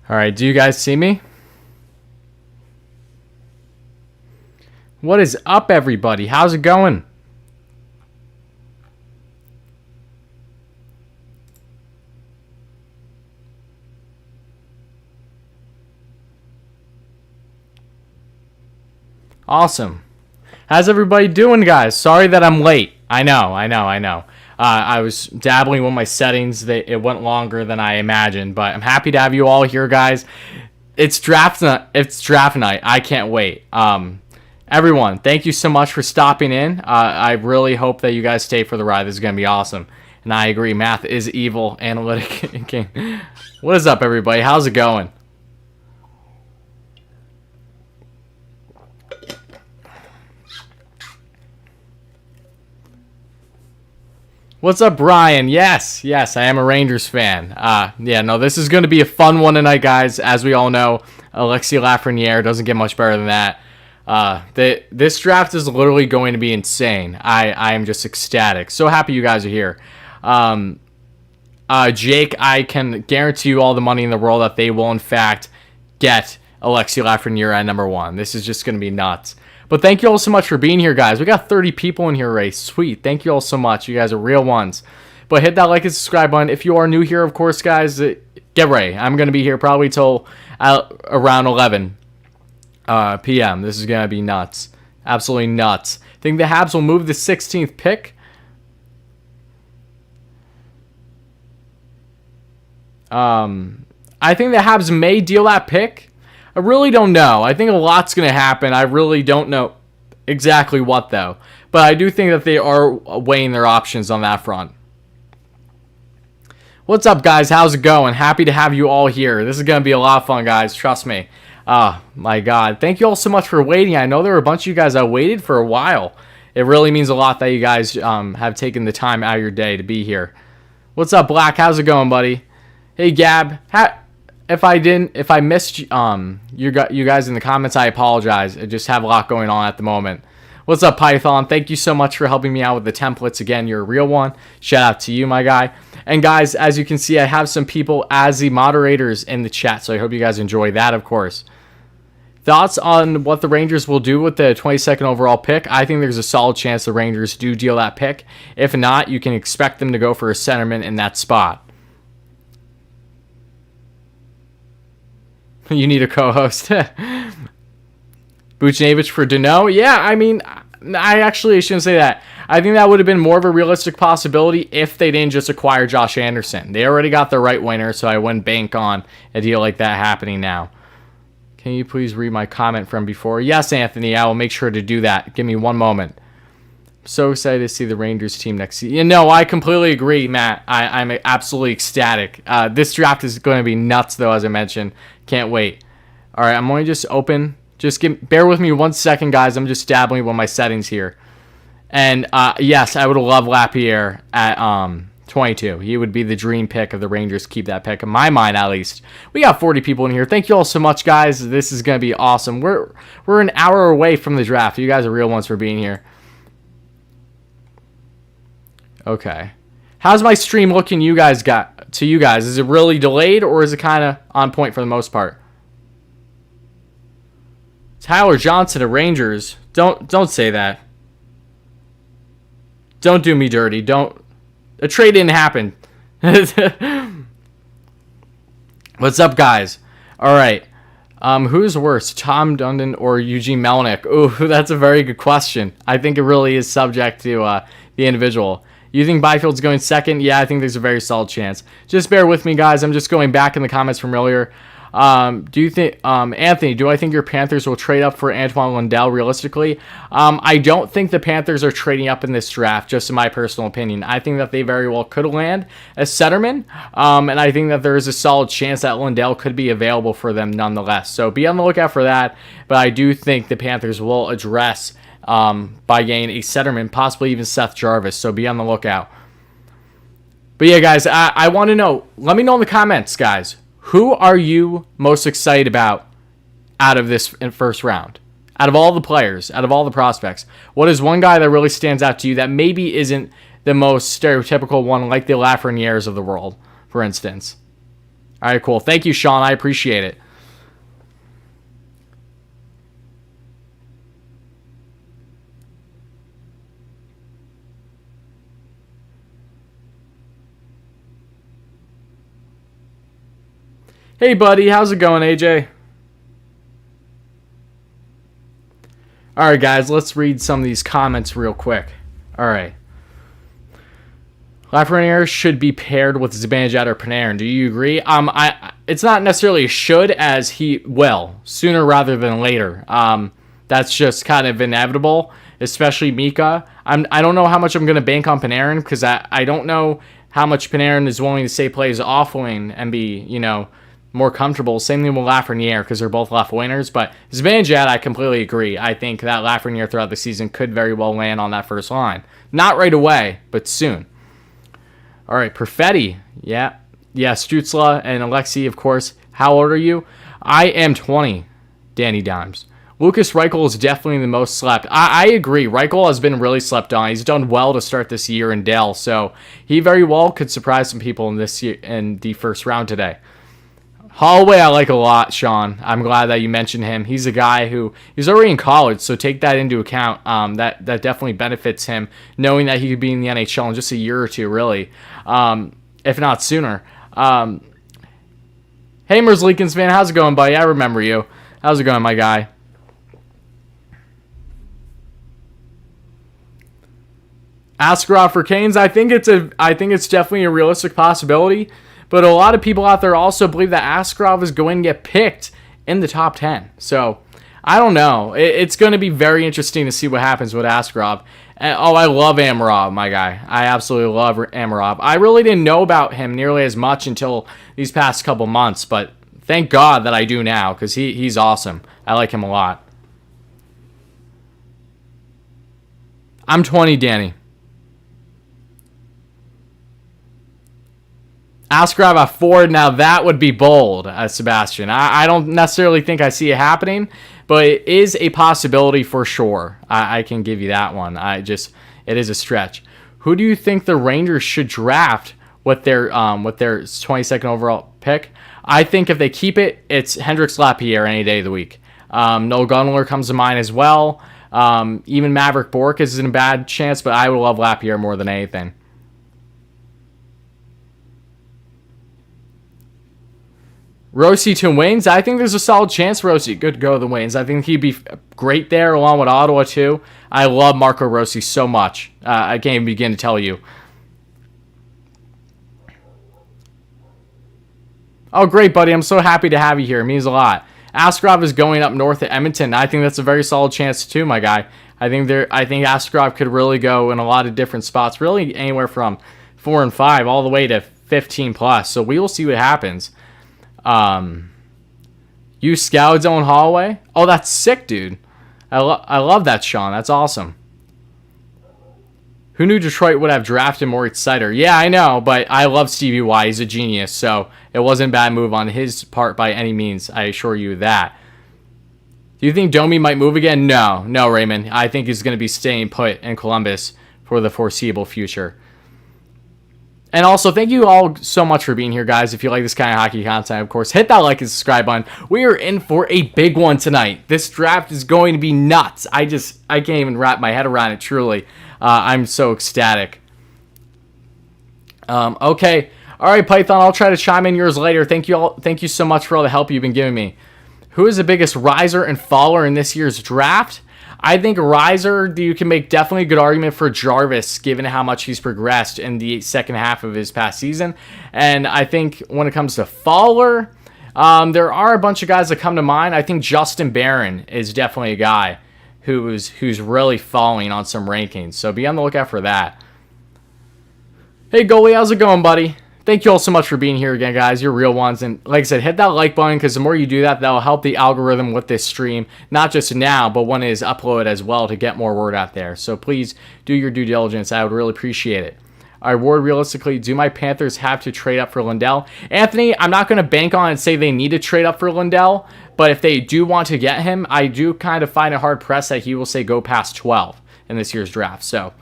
All right, do you guys see me? What is up, everybody? How's it going? Awesome. How's everybody doing, guys? Sorry that I'm late. I know. I was dabbling with my settings. It went longer than I imagined, but I'm happy to have you all here, guys. It's draft night. I can't wait. Everyone, thank you so much for stopping in. I really hope that you guys stay for the ride. This is going to be awesome. And I agree, math is evil. Analytic. What is up, everybody? How's it going? What's up, Brian? Yes, I am a Rangers fan. This is going to be a fun one tonight, guys. As we all know, Alexis Lafreniere doesn't get much better than that. This draft is literally going to be insane. I am just ecstatic. So happy you guys are here. Jake, I can guarantee you all the money in the world that they will, in fact, get Alexis Lafreniere at number 1. This is just going to be nuts. But thank you all so much for being here, guys. We got 30 people in here, Ray. Sweet. Thank you all so much. You guys are real ones. But hit that like and subscribe button. If you are new here, of course, guys, get ready. I'm going to be here probably till around 11 p.m. This is going to be nuts. Absolutely nuts. I think the Habs will move the 16th pick. I think the Habs may deal that pick. I really don't know. I think a lot's going to happen. I really don't know exactly what, though. But I do think that they are weighing their options on that front. What's up, guys? How's it going? Happy to have you all here. This is going to be a lot of fun, guys. Trust me. Oh, my God. Thank you all so much for waiting. I know there were a bunch of you guys that waited for a while. It really means a lot that you guys have taken the time out of your day to be here. What's up, Black? How's it going, buddy? Hey, Gab. If I missed you guys in the comments, I apologize. I just have a lot going on at the moment. What's up, Python? Thank you so much for helping me out with the templates. Again, you're a real one. Shout out to you, my guy. And guys, as you can see, I have some people as the moderators in the chat, so I hope you guys enjoy that, of course. Thoughts on what the Rangers will do with the 22nd overall pick? I think there's a solid chance the Rangers do deal that pick. If not, you can expect them to go for a centerman in that spot. You need a co-host. Buchnevich for Dano? Yeah, I mean, I actually shouldn't say that. I think that would have been more of a realistic possibility if they didn't just acquire Josh Anderson. They already got their right winger, so I wouldn't bank on a deal like that happening now. Can you please read my comment from before? Yes, Anthony, I will make sure to do that. Give me one moment. So excited to see the Rangers team next season. No, I completely agree, Matt. I'm absolutely ecstatic. This draft is going to be nuts, though, as I mentioned. Can't wait. All right, I'm going to just open. Bear with me 1 second, guys. I'm just dabbling with my settings here. And yes, I would love Lapierre at 22. He would be the dream pick of the Rangers. Keep that pick in my mind, at least. We got 40 people in here. Thank you all so much, guys. This is going to be awesome. We're an hour away from the draft. You guys are real ones for being here. Okay. How's my stream looking to you guys? Is it really delayed or is it kind of on point for the most part? Tyler Johnson of Rangers. Don't say that. Don't do me dirty. A trade didn't happen. What's up, guys? All right. Who's worse, Tom Dundon or Eugene Melnick? Ooh, that's a very good question. I think it really is subject to the individual. You think Byfield's going second? Yeah, I think there's a very solid chance. Just bear with me, guys. I'm just going back in the comments from earlier. Do you think, Anthony, do I think your Panthers will trade up for Antoine Lundell realistically? I don't think the Panthers are trading up in this draft, just in my personal opinion. I think that they very well could land a centerman, and I think that there is a solid chance that Lundell could be available for them nonetheless. So be on the lookout for that, but I do think the Panthers will address by getting a centerman, possibly even Seth Jarvis, so be on the lookout. But yeah, guys, I want to know, let me know in the comments, guys. Who are you most excited about out of this first round? Out of all the players, out of all the prospects, what is one guy that really stands out to you that maybe isn't the most stereotypical one, like the Lafrenieres of the world, for instance? All right, cool. Thank you, Sean. I appreciate it. Hey, buddy. How's it going, AJ? All right, guys. Let's read some of these comments real quick. All right. Lafreniere should be paired with Zibanejad or Panarin. Do you agree? It's not necessarily should, as he will sooner rather than later. That's just kind of inevitable, especially Mika. I don't know how much I'm going to bank on Panarin because I don't know how much Panarin is willing to say plays off wing and be, more comfortable. Same thing with Lafreniere because they're both left wingers. But Zibanejad, I completely agree. I think that Lafreniere throughout the season could very well land on that first line. Not right away, but soon. All right, Perfetti. Yeah, Stutzle and Alexi, of course. How old are you? I am 20, Danny Dimes. Lucas Reichel is definitely the most slept. I agree. Reichel has been really slept on. He's done well to start this year in Dell, so he very well could surprise some people in the first round today. Holloway, I like a lot, Sean. I'm glad that you mentioned him. He's a guy he's already in college, so take that into account. That definitely benefits him, knowing that he could be in the NHL in just a year or two, really, if not sooner. Hey, Merzlikins, man, how's it going, buddy? I remember you. How's it going, my guy? Askarov for Canes. I think it's definitely a realistic possibility. But a lot of people out there also believe that Askarov is going to get picked in the top 10. So, I don't know. It's going to be very interesting to see what happens with Askarov. I love Amarov, my guy. I absolutely love Amarov. I really didn't know about him nearly as much until these past couple months. But thank God that I do now because he's awesome. I like him a lot. I'm 20, Danny. Askarov at Ford, now that would be bold, Sebastian. I don't necessarily think I see it happening, but it is a possibility for sure. I can give you that one. It is a stretch. Who do you think the Rangers should draft with their 22nd overall pick? I think if they keep it, it's Hendrix Lapierre any day of the week. Noel Gunler comes to mind as well. Even Maverick Bourque is in a bad chance, but I would love Lapierre more than anything. Rossi to Wings. I think there's a solid chance Rossi could go to the Wings. I think he'd be great there along with Ottawa too. I love Marco Rossi so much. I can't even begin to tell you. Oh, great, buddy. I'm so happy to have you here. It means a lot. Askarov is going up north at Edmonton. I think that's a very solid chance too, my guy. I think Askarov could really go in a lot of different spots, really anywhere from 4 and 5 all the way to 15 plus. So we will see what happens. You scouted on Holloway? Oh, that's sick, dude. I love that, Sean. That's awesome. Who knew Detroit would have drafted Moritz Seider? Yeah, I know, but I love Stevie Y. He's a genius, so it wasn't a bad move on his part by any means. I assure you that. Do you think Domi might move again? No, Raymond. I think he's going to be staying put in Columbus for the foreseeable future. And also, thank you all so much for being here, guys. If you like this kind of hockey content, of course, hit that like and subscribe button. We are in for a big one tonight. This draft is going to be nuts. I can't even wrap my head around it, truly. I'm so ecstatic. Okay. All right, Python, I'll try to chime in yours later. Thank you so much for all the help you've been giving me. Who is the biggest riser and faller in this year's draft? I think riser, you can make definitely a good argument for Jarvis, given how much he's progressed in the second half of his past season. And I think when it comes to faller, there are a bunch of guys that come to mind. I think Justin Barron is definitely a guy who's really falling on some rankings. So be on the lookout for that. Hey, goalie, how's it going, buddy? Thank you all so much for being here again, guys. You're real ones. And like I said, hit that like button because the more you do that, that'll help the algorithm with this stream, not just now, but when it is uploaded as well to get more word out there. So please do your due diligence. I would really appreciate it. All right, Ward, realistically, do my Panthers have to trade up for Lindell? Anthony, I'm not going to bank on and say they need to trade up for Lindell, but if they do want to get him, I do kind of find it hard pressed that he will say go past 12 in this year's draft. So,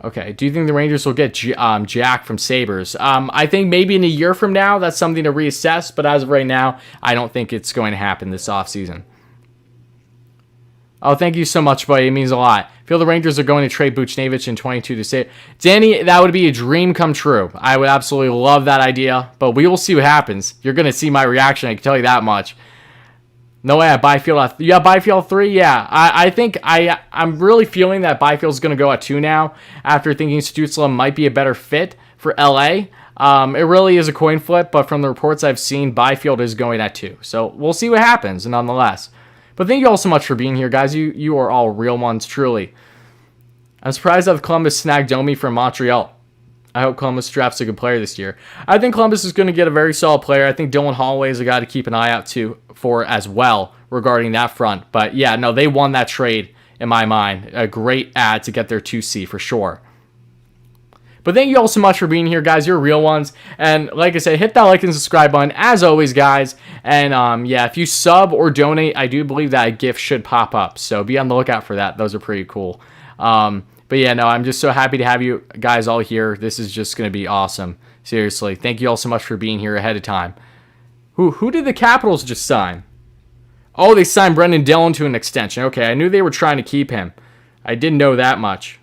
Okay, do you think the Rangers will get Jack from Sabres? I think maybe in a year from now, that's something to reassess, but as of right now, I don't think it's going to happen this offseason. Oh, thank you so much, buddy. It means a lot. I feel the Rangers are going to trade Buchnevich in 22 to say, Danny, that would be a dream come true. I would absolutely love that idea, but we will see what happens. You're going to see my reaction, I can tell you that much. No way, Byfield. Yeah, Byfield 3. Yeah, I think I'm really feeling that Byfield's going to go at 2 now. After thinking Stutzle might be a better fit for LA. It really is a coin flip, but from the reports I've seen, Byfield is going at 2. So we'll see what happens, nonetheless. But thank you all so much for being here, guys. You are all real ones, truly. I'm surprised that Columbus snagged Domi from Montreal. I hope Columbus drafts a good player this year. I think Columbus is going to get a very solid player. I think Dylan Holloway is a guy to keep an eye out for as well regarding that front. But yeah, no, they won that trade in my mind. A great ad to get their 2C for sure. But thank you all so much for being here, guys. You're real ones. And like I said, hit that like and subscribe button as always, guys. And yeah, if you sub or donate, I do believe that a gift should pop up. So be on the lookout for that. Those are pretty cool. But yeah, no, I'm just so happy to have you guys all here. This is just going to be awesome. Seriously. Thank you all so much for being here ahead of time. Who did the Capitals just sign? Oh, they signed Brendan Dillon to an extension. Okay, I knew they were trying to keep him. I didn't know that much.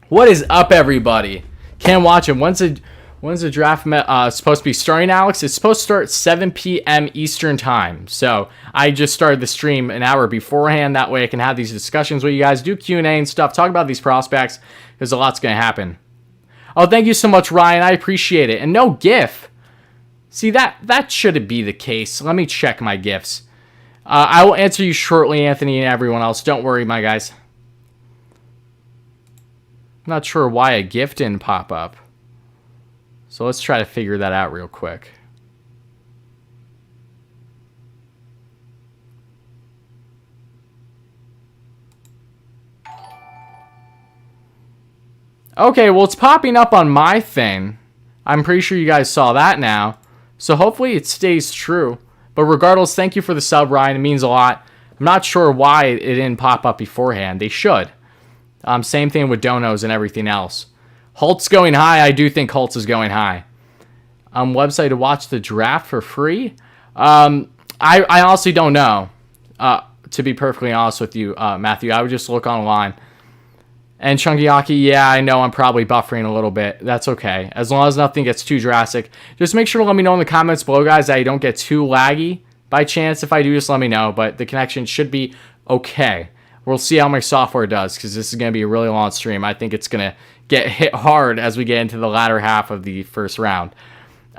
What is up, everybody? Can't watch it. When's the draft supposed to be starting, Alex? It's supposed to start 7 p.m. Eastern time. So I just started the stream an hour beforehand. That way I can have these discussions with you guys, do Q&A and stuff, talk about these prospects, because a lot's going to happen. Oh, thank you so much, Ryan. I appreciate it. And no GIF. See, that shouldn't be the case. Let me check my GIFs. I will answer you shortly, Anthony, and everyone else. Don't worry, my guys. I'm not sure why a GIF didn't pop up. So let's try to figure that out real quick. Okay, well, it's popping up on my thing. I'm pretty sure you guys saw that now. So hopefully it stays true. But regardless, thank you for the sub, Ryan. It means a lot. I'm not sure why it didn't pop up beforehand. They should. Same thing with donos and everything else. Holt's going high. I do think Holtz is going high. Website to watch the draft for free? I honestly don't know. To be perfectly honest with you, Matthew, I would just look online. And Chunkyaki, yeah, I know I'm probably buffering a little bit. That's okay. As long as nothing gets too drastic. Just make sure to let me know in the comments below, guys, that I don't get too laggy by chance. If I do, just let me know. But the connection should be okay. We'll see how my software does, because this is going to be a really long stream. I think it's going to get hit hard as we get into the latter half of the first round.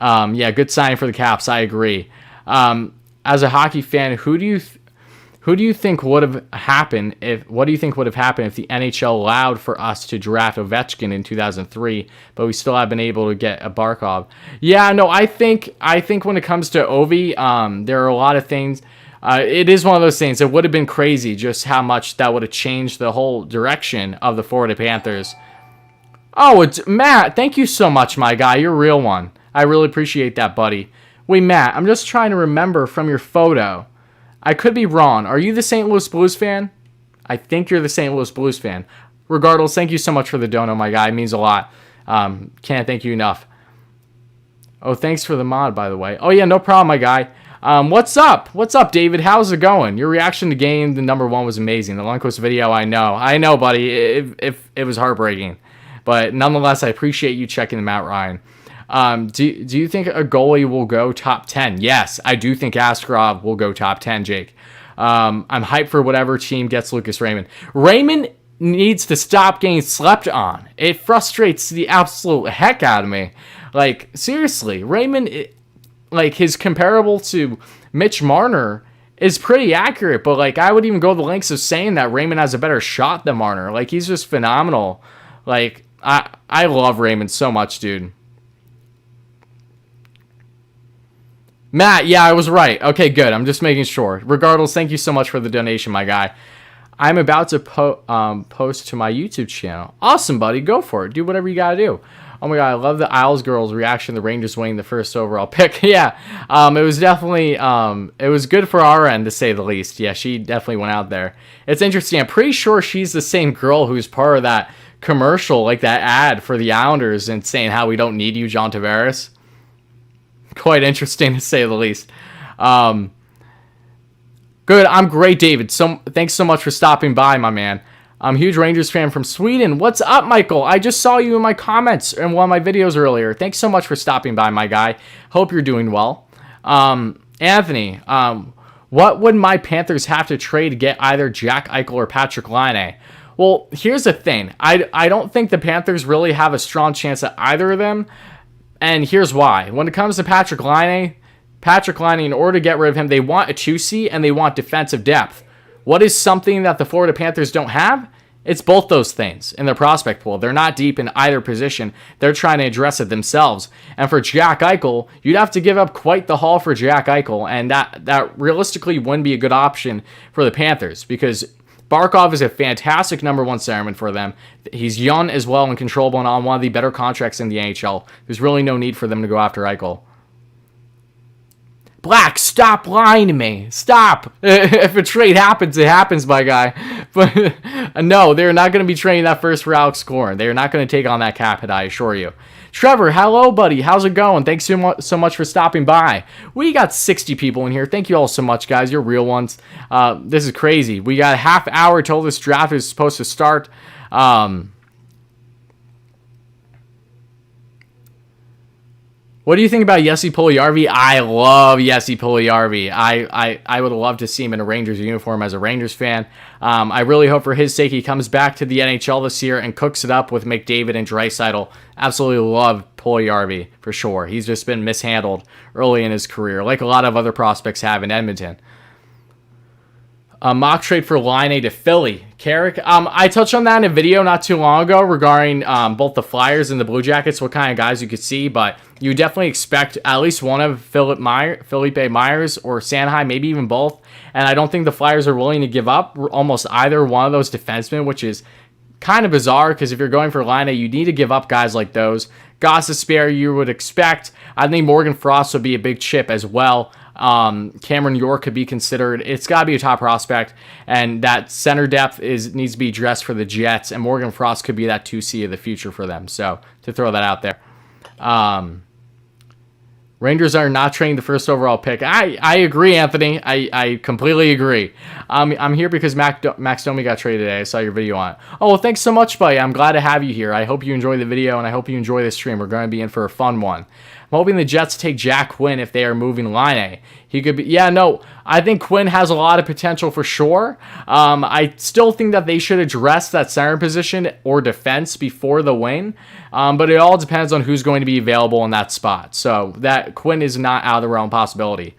Yeah, good signing for the Caps. I agree. As a hockey fan, who do you think would have happened if? What do you think would have happened if the NHL allowed for us to draft Ovechkin in 2003, but we still have been able to get a Barkov? Yeah, no, I think when it comes to Ovi, there are a lot of things. It is one of those things. It would have been crazy just how much that would have changed the whole direction of the Florida Panthers. Oh, it's Matt. Thank you so much, my guy. You're a real one. I really appreciate that, buddy. Wait, Matt, I'm just trying to remember from your photo. I could be wrong. Are you the St. Louis Blues fan? I think you're the St. Louis Blues fan. Regardless, thank you so much for the dono, my guy. It means a lot. Can't thank you enough. Oh, thanks for the mod, by the way. Oh, yeah, no problem, my guy. What's up? What's up, David? How's it going? Your reaction to game the #1 was amazing. The Lundqvist video, I know, buddy. It was heartbreaking, but nonetheless, I appreciate you checking them out, Ryan. Do you think a goalie will go top 10? Yes, I do think Askarov will go top 10, Jake. I'm hyped for whatever team gets Lucas Raymond. Raymond needs to stop getting slept on. It frustrates the absolute heck out of me. Like, seriously, Raymond, like, his comparable to Mitch Marner is pretty accurate, but, like, I would even go the lengths of saying that Raymond has a better shot than Marner. Like, he's just phenomenal. Like, I love Raymond so much, dude. Matt, yeah, I was right. Okay, good. I'm just making sure. Regardless, thank you so much for the donation, my guy. I'm about to post to my YouTube channel. Awesome, buddy. Go for it. Do whatever you gotta do. Oh my god, I love the Isles girls' reaction to the Rangers winning the first overall pick. Yeah, it was definitely it was good for our end to say the least. Yeah, she definitely went out there. It's interesting. I'm pretty sure she's the same girl who's part of that commercial, like that ad for the Islanders, and saying how we don't need you, John Tavares. Quite interesting to say the least. Good. I'm great, David. Thanks so much for stopping by, my man. I'm a huge Rangers fan from Sweden. What's up, Michael? I just saw you in my comments in one of my videos earlier. Thanks so much for stopping by, my guy. Hope you're doing well. Anthony, what would my Panthers have to trade to get either Jack Eichel or Patrick Laine? Well, here's the thing. I don't think the Panthers really have a strong chance at either of them, and here's why. When it comes to Patrick Laine, in order to get rid of him, they want a 2C and they want defensive depth. What is something that the Florida Panthers don't have? It's both those things in their prospect pool. They're not deep in either position. They're trying to address it themselves. And for Jack Eichel, you'd have to give up quite the haul for Jack Eichel, and that realistically wouldn't be a good option for the Panthers because Barkov is a fantastic number one centerman for them. He's young as well and controllable and on one of the better contracts in the NHL. There's really no need for them to go after Eichel. Black, stop lying to me. Stop. If a trade happens, it happens, my guy. But no, they're not going to be trading that first for Alex Scorin. They're not going to take on that cap hit, I assure you. Trevor, hello, buddy. How's it going? Thanks so much for stopping by. We got 60 people in here. Thank you all so much, guys. You're real ones. This is crazy. We got a half hour till this draft is supposed to start. What do you think about Jesse Puljujarvi? I love Jesse Puljujarvi. I would love to see him in a Rangers uniform as a Rangers fan. I really hope for his sake he comes back to the NHL this year and cooks it up with McDavid and Drysdale. Absolutely love Puljujarvi for sure. He's just been mishandled early in his career, like a lot of other prospects have in Edmonton. Mock trade for Laine to Philly. Carrick. I touched on that in a video not too long ago regarding both the Flyers and the Blue Jackets, what kind of guys you could see, but you definitely expect at least one of Felipe Myers or Sanheim, maybe even both. And I don't think the Flyers are willing to give up almost either one of those defensemen, which is kind of bizarre because if you're going for Laine, you need to give up guys like those. Gossespierre, you would expect. I think Morgan Frost would be a big chip as well. Cameron York could be considered. It's got to be a top prospect, and that center depth needs to be addressed for the Jets, and Morgan Frost could be that 2C of the future for them. So to throw that out there. Rangers are not trading the first overall pick. I agree, Anthony. I completely agree. I'm here because Max Domi got traded today. I saw your video on it. Oh, well, thanks so much, buddy. I'm glad to have you here. I hope you enjoy the video, and I hope you enjoy this stream. We're going to be in for a fun one. I'm hoping the Jets take Jack Quinn if they are moving Laine. He could be... Yeah, no, I think Quinn has a lot of potential for sure. I still think that they should address that center position or defense before the wing. But it all depends on who's going to be available in that spot. So that Quinn is not out of the realm possibility.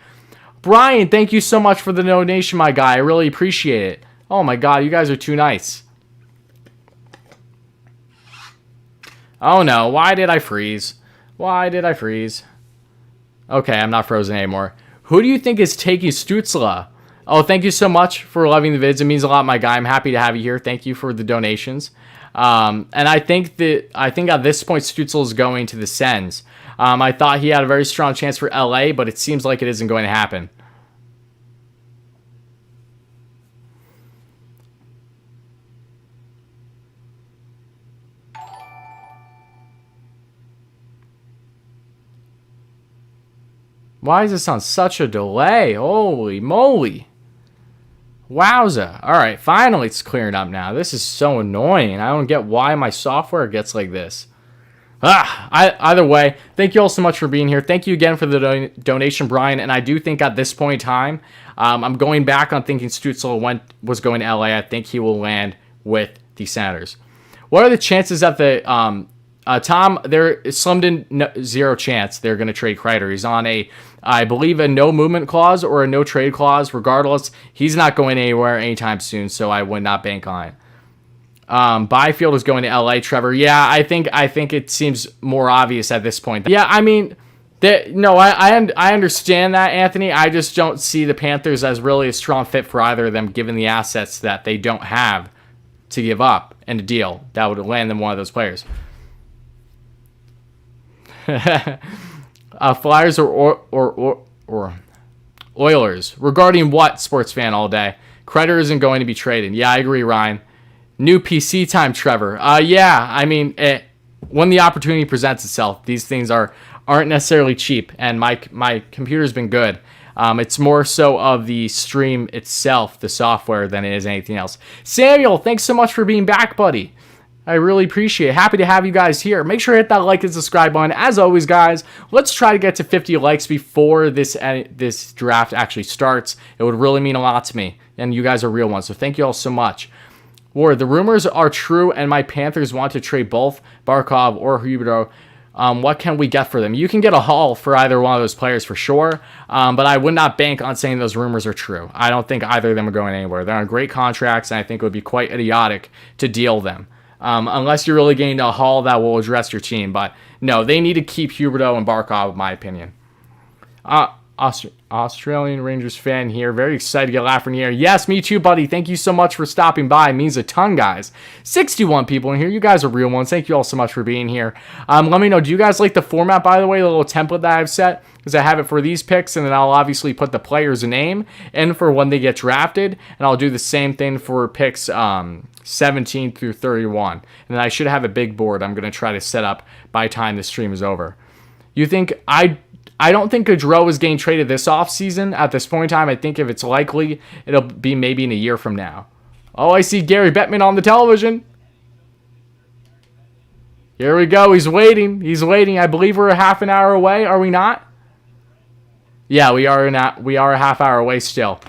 Brian, thank you so much for the donation, my guy. I really appreciate it. Oh my God, you guys are too nice. Oh no, why did I freeze? Why did I freeze? Okay, I'm not frozen anymore. Who do you think is taking Stutzle? Oh, thank you so much for loving the vids. It means a lot, my guy. I'm happy to have you here. Thank you for the donations. And I think at this point Stutzle is going to the Sens. I thought he had a very strong chance for LA, but it seems like it isn't going to happen. Why is this on such a delay? Holy moly. Wowza. Alright, finally it's clearing up now. This is so annoying. I don't get why my software gets like this. Either way, thank you all so much for being here. Thank you again for the donation, Brian. And I do think at this point in time, I'm going back on thinking Stutzle was going to LA. I think he will land with the Senators. What are the chances that the... Tom, there is slimmed in zero chance they're going to trade Kreider. He's on I believe, a no movement clause or a no trade clause. Regardless, he's not going anywhere anytime soon, so I would not bank on it. Byfield is going to LA, Trevor. Yeah, I think it seems more obvious at this point. Yeah, I mean, I understand that, Anthony. I just don't see the Panthers as really a strong fit for either of them, given the assets that they don't have to give up and a deal that would land them one of those players. Flyers or Oilers. Regarding what, sports fan all day? Kreider isn't going to be traded. Yeah, I agree, Ryan. New PC time, Trevor. Yeah, I mean, when the opportunity presents itself, these things aren't necessarily cheap, and my computer's been good. It's more so of the stream itself, the software, than it is anything else. Samuel, thanks so much for being back, buddy. I really appreciate it. Happy to have you guys here. Make sure to hit that like and subscribe button. As always, guys, let's try to get to 50 likes before this draft actually starts. It would really mean a lot to me, and you guys are real ones, so thank you all so much. Ward, the rumors are true, and my Panthers want to trade both Barkov or Huberdeau. What can we get for them? You can get a haul for either one of those players for sure, but I would not bank on saying those rumors are true. I don't think either of them are going anywhere. They're on great contracts, and I think it would be quite idiotic to deal them. Unless you're really getting a haul that will address your team. But no, they need to keep Huberdeau and Barkov, in my opinion. Australian Rangers fan here. Very excited to get Lafreniere. Yes, me too, buddy. Thank you so much for stopping by. It means a ton, guys. 61 people in here. You guys are real ones. Thank you all so much for being here. Let me know, do you guys like the format, by the way, the little template that I've set? Because I have it for these picks, and then I'll obviously put the player's name in for when they get drafted, and I'll do the same thing for picks 17 through 31. And then I should have a big board I'm going to try to set up by the time the stream is over. You think I don't think Gaudreau is getting traded this offseason at this point in time. I think if it's likely, it'll be maybe in a year from now. Oh, I see Gary Bettman on the television. Here we go. He's waiting. He's waiting. I believe we're a half an hour away. Are we not? Yeah, we are a half hour away still.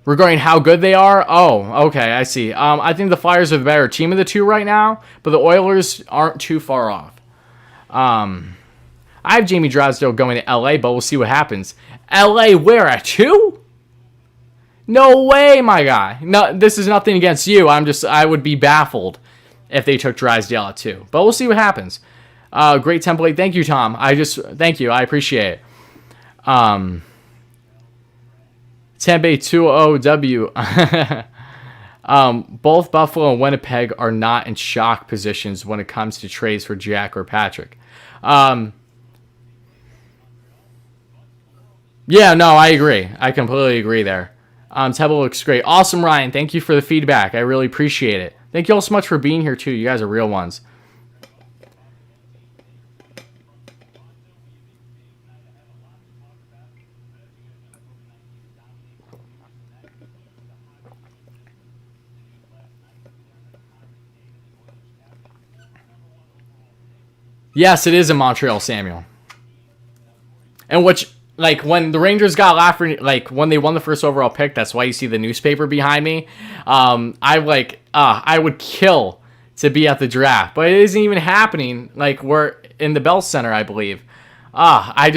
Regarding how good they are, oh, okay, I see. I think the Flyers are the better team of the two right now, but the Oilers aren't too far off. I have Jamie Drysdale going to LA, but we'll see what happens. LA, where at 2? No way, my guy. No, this is nothing against you. I would be baffled if they took Drysdale at 2. But we'll see what happens. Great template. Thank you, Tom. Thank you. I appreciate it. Tempe 2OW. Both Buffalo and Winnipeg are not in shock positions when it comes to trades for Jack or Patrick. Yeah, no, I agree. I completely agree there. Temple looks great. Awesome, Ryan. Thank you for the feedback. I really appreciate it. Thank you all so much for being here, too. You guys are real ones. Yes, it is in Montreal, Samuel. And when the Rangers got Lafreniere, when they won the first overall pick, that's why you see the newspaper behind me. I would kill to be at the draft, but it isn't even happening. We're in the Bell Center, I believe. I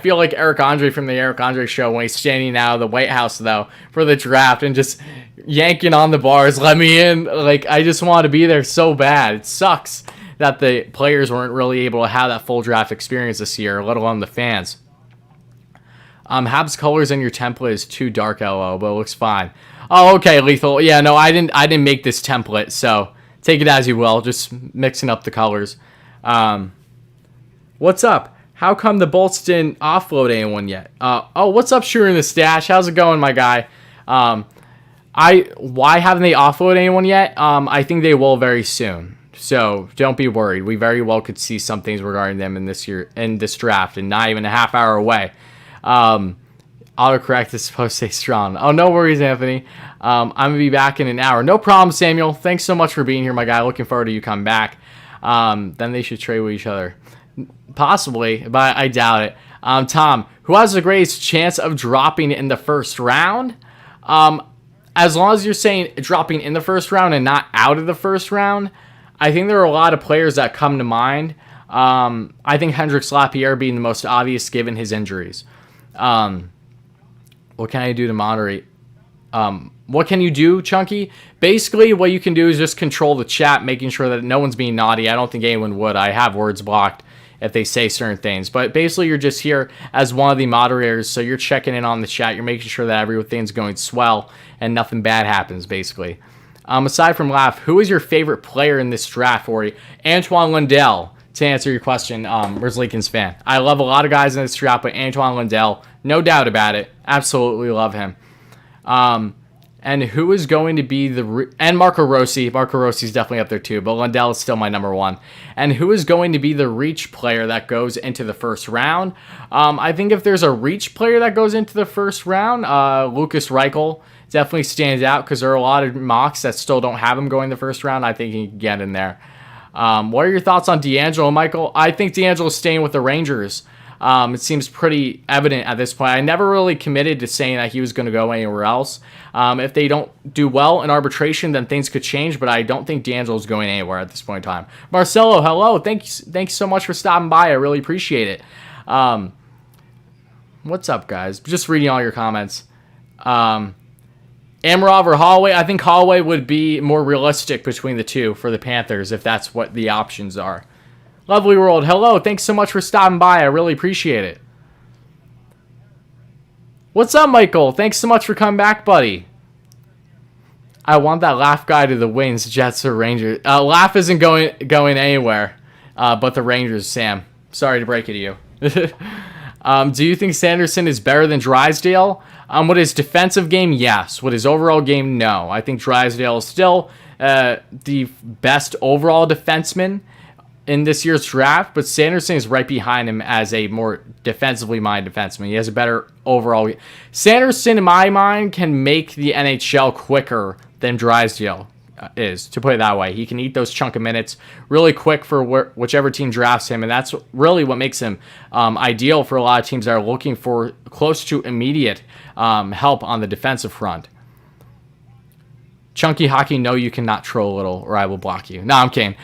feel like Eric Andre from the Eric Andre show when he's standing out of the White House, though, for the draft and just yanking on the bars, let me in. I just want to be there so bad. It sucks that the players weren't really able to have that full draft experience this year, let alone the fans. Habs colors in your template is too dark, LO, but it looks fine. Oh, okay, Lethal. Yeah, no, I didn't make this template, so take it as you will. Just mixing up the colors. What's up? How come the Bolts didn't offload anyone yet? What's up, Shooter in the Stash? How's it going, my guy? Why haven't they offloaded anyone yet? I think they will very soon. So don't be worried. We very well could see some things regarding them in this draft, and not even a half hour away. Autocorrect is supposed to say strong. Oh, no worries, Anthony. I'm gonna be back in an hour. No problem, Samuel. Thanks so much for being here, my guy. Looking forward to you coming back. Then they should trade with each other, possibly, but I doubt it. Tom, who has the greatest chance of dropping in the first round? As long as you're saying dropping in the first round and not out of the first round, I think there are a lot of players that come to mind. I think Hendrix Lapierre being the most obvious given his injuries. What can I do to moderate? What can you do, Chunky? Basically, what you can do is just control the chat, making sure that no one's being naughty. I don't think anyone would. I have words blocked if they say certain things. But basically, you're just here as one of the moderators, so you're checking in on the chat. You're making sure that everything's going swell and nothing bad happens, basically. Aside from Laugh, who is your favorite player in this draft, Ori? Antoine Lundell, to answer your question, Riz fan. I love a lot of guys in this draft, but Antoine Lundell, no doubt about it. Absolutely love him. And who is going to be and Marco Rossi. Marco Rossi's definitely up there too, but Lundell is still my number one. And who is going to be the reach player that goes into the first round? I think if there's a reach player that goes into the first round, Lucas Reichel definitely stands out because there are a lot of mocks that still don't have him going the first round. I think he can get in there. What are your thoughts on D'Angelo, Michael? I think D'Angelo's staying with the Rangers. It seems pretty evident at this point. I never really committed to saying that he was going to go anywhere else. If they don't do well in arbitration, then things could change, but I don't think D'Angelo's going anywhere at this point in time. Marcelo, hello. Thank you so much for stopping by. I really appreciate it. What's up, guys? Just reading all your comments. Amarov or Holloway? I think Holloway would be more realistic between the two for the Panthers if that's what the options are. Lovely World, hello. Thanks so much for stopping by. I really appreciate it. What's up, Michael? Thanks so much for coming back, buddy. I want that Laugh guy to the Wings, Jets or Rangers. Laugh isn't going anywhere, but the Rangers, Sam. Sorry to break it to you. Do you think Sanderson is better than Drysdale? With his defensive game, yes. With his overall game, no. I think Drysdale is still the best overall defenseman in this year's draft, but Sanderson is right behind him as a more defensively minded defenseman. He has a better overall. Sanderson, in my mind, can make the NHL quicker than Drysdale is, to put it that way. He can eat those chunk of minutes really quick for whichever team drafts him, and that's really what makes him ideal for a lot of teams that are looking for close to immediate help on the defensive front. Chunky Hockey, no, you cannot troll a little, or I will block you. No, I'm kidding.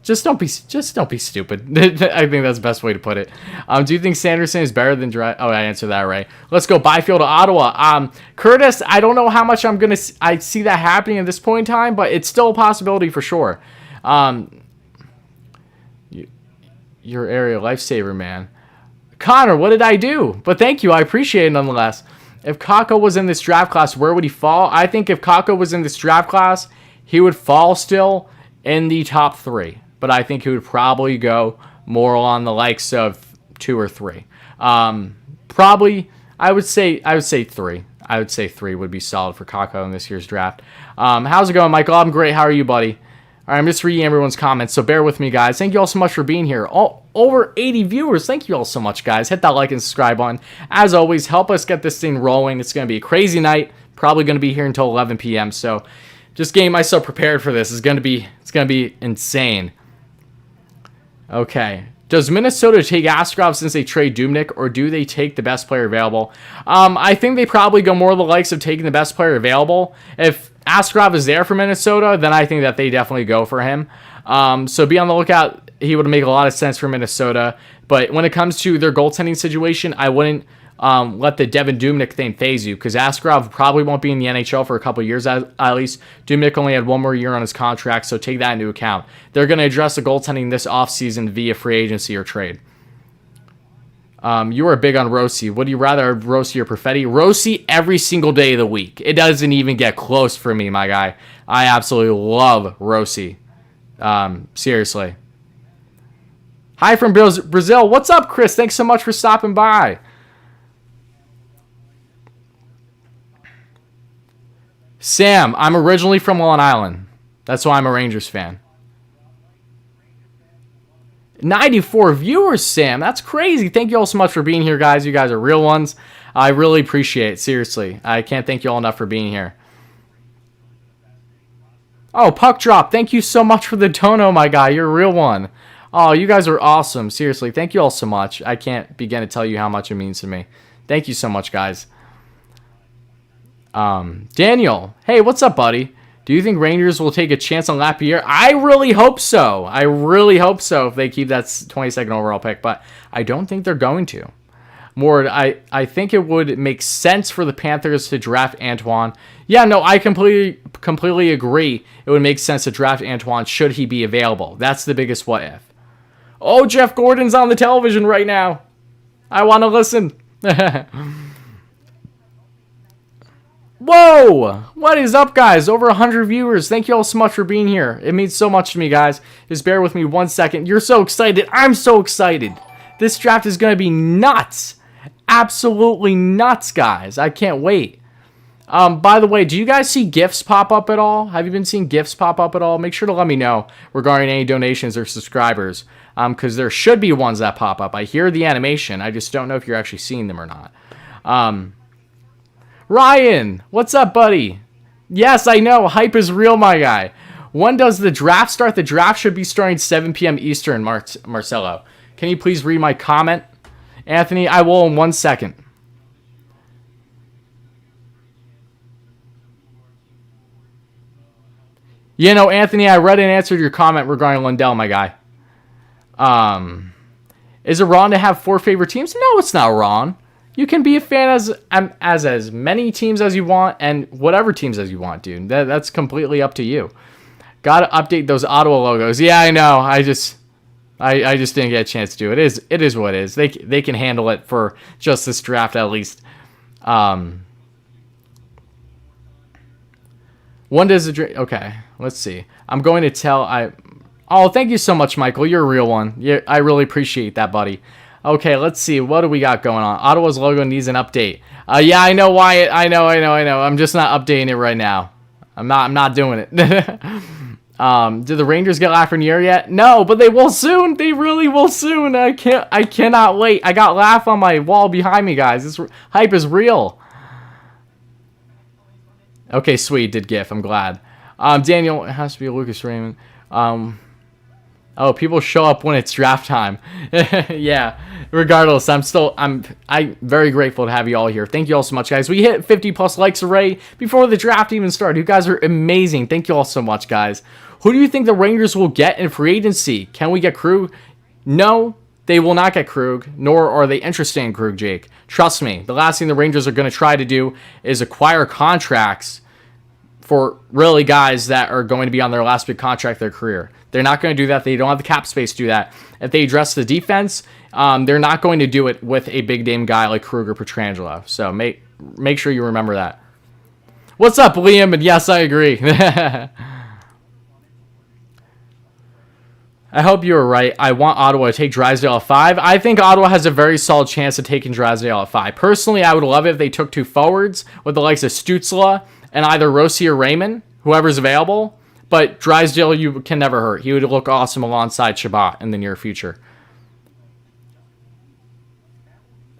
Just don't be stupid. I think that's the best way to put it. Do you think Sanderson is better than Oh, I answered that right. Let's go Byfield to Ottawa. Curtis, I don't know how much I see that happening at this point in time, but it's still a possibility for sure. Your area lifesaver, man. Connor, what did I do? But thank you. I appreciate it nonetheless. If Kakko was in this draft class, where would he fall? I think if Kakko was in this draft class, he would fall still in the top 3. But I think he would probably go more on the likes of 2 or 3. Probably, I would say 3. I would say 3 would be solid for Kakko in this year's draft. How's it going, Michael? I'm great. How are you, buddy? All right, I'm just reading everyone's comments, so bear with me, guys. Thank you all so much for being here. Over 80 viewers. Thank you all so much, guys. Hit that like and subscribe button. As always, help us get this thing rolling. It's going to be a crazy night. Probably going to be here until 11 p.m., so just getting myself prepared for this. It's going to be insane. Okay. Does Minnesota take Askarov since they trade Dubnyk, or do they take the best player available? I think they probably go more the likes of taking the best player available. If Askarov is there for Minnesota, then I think that they definitely go for him. So be on the lookout. He would make a lot of sense for Minnesota. But when it comes to their goaltending situation, I wouldn't let the Devin Dubnyk thing phase you, because Askarov probably won't be in the NHL for a couple of years at least. Dubnyk only had 1 more year on his contract, so take that into account. They're going to address the goaltending this offseason via free agency or trade. You are big on Rossi. Would you rather have Rossi or Perfetti? Rossi every single day of the week. It doesn't even get close for me, my guy. I absolutely love Rossi. Seriously. Hi from Brazil. What's up, Chris? Thanks so much for stopping by. Sam, I'm originally from Long Island. That's why I'm a Rangers fan. 94 viewers, Sam. That's crazy. Thank you all so much for being here, guys. You guys are real ones. I really appreciate it. Seriously. I can't thank you all enough for being here. Oh, Puck Drop. Thank you so much for the dono, my guy. You're a real one. Oh, you guys are awesome. Seriously. Thank you all so much. I can't begin to tell you how much it means to me. Thank you so much, guys. Daniel. Hey, what's up, buddy? Do you think Rangers will take a chance on Lafreniere? I really hope so. I really hope so if they keep that 22nd overall pick, but I don't think they're going to. More, I think it would make sense for the Panthers to draft Antoine. Yeah, no, I completely agree. It would make sense to draft Antoine should he be available. That's the biggest what if. Oh, Jeff Gordon's on the television right now. I want to listen. Whoa! What is up, guys? Over 100 viewers. Thank you all so much for being here. It means so much to me, guys. Just bear with me 1 second. You're so excited. I'm so excited. This draft is going to be nuts. Absolutely nuts, guys. I can't wait. By the way, do you guys see GIFs pop up at all? Have you been seeing GIFs pop up at all? Make sure to let me know regarding any donations or subscribers. Because there should be ones that pop up. I hear the animation. I just don't know if you're actually seeing them or not. Ryan, what's up, buddy? Yes, I know. Hype is real, my guy. When does the draft start? The draft should be starting 7 p.m. Eastern, Marcelo. Can you please read my comment? Anthony, I will in 1 second. You know, Anthony, I read and answered your comment regarding Lundell, my guy. Is it wrong to have 4 favorite teams? No, it's not wrong. You can be a fan as many teams as you want and whatever teams as you want, dude. That's completely up to you. Gotta update those Ottawa logos. Yeah, I know. I just didn't get a chance to do it. It is what it is. They can handle it for just this draft at least. When does the draft? Okay, let's see. I'm going to tell Oh, thank you so much, Michael. You're a real one. Yeah, I really appreciate that, buddy. Okay, let's see. What do we got going on? Ottawa's logo needs an update. Yeah, I know why. I know. I'm just not updating it right now. I'm not doing it. Did the Rangers get Lafreniere yet? No, but they will soon. They really will soon. I cannot wait. I got Laugh on my wall behind me, guys. This hype is real. Okay, sweet. Did GIF. I'm glad. Daniel, it has to be Lucas Raymond. Oh, people show up when it's draft time. Yeah. Regardless, I'm very grateful to have you all here. Thank you all so much, guys. We hit 50 plus likes already before the draft even started. You guys are amazing. Thank you all so much, guys. Who do you think the Rangers will get in free agency? Can we get Krug? No, they will not get Krug, nor are they interested in Krug, Jake. Trust me, the last thing the Rangers are going to try to do is acquire contracts for really guys that are going to be on their last big contract of their career. They're not going to do that. They don't have the cap space to do that. If they address the defense, they're not going to do it with a big name guy like Krug or Pietrangelo. So make sure you remember that. What's up, Liam? And yes, I agree. I hope you were right. I want Ottawa to take Drysdale at 5. I think Ottawa has a very solid chance of taking Drysdale at 5. Personally, I would love it if they took 2 forwards with the likes of Stutzle and either Rossi or Raymond, whoever's available. But Drysdale, you can never hurt. He would look awesome alongside Shabbat in the near future.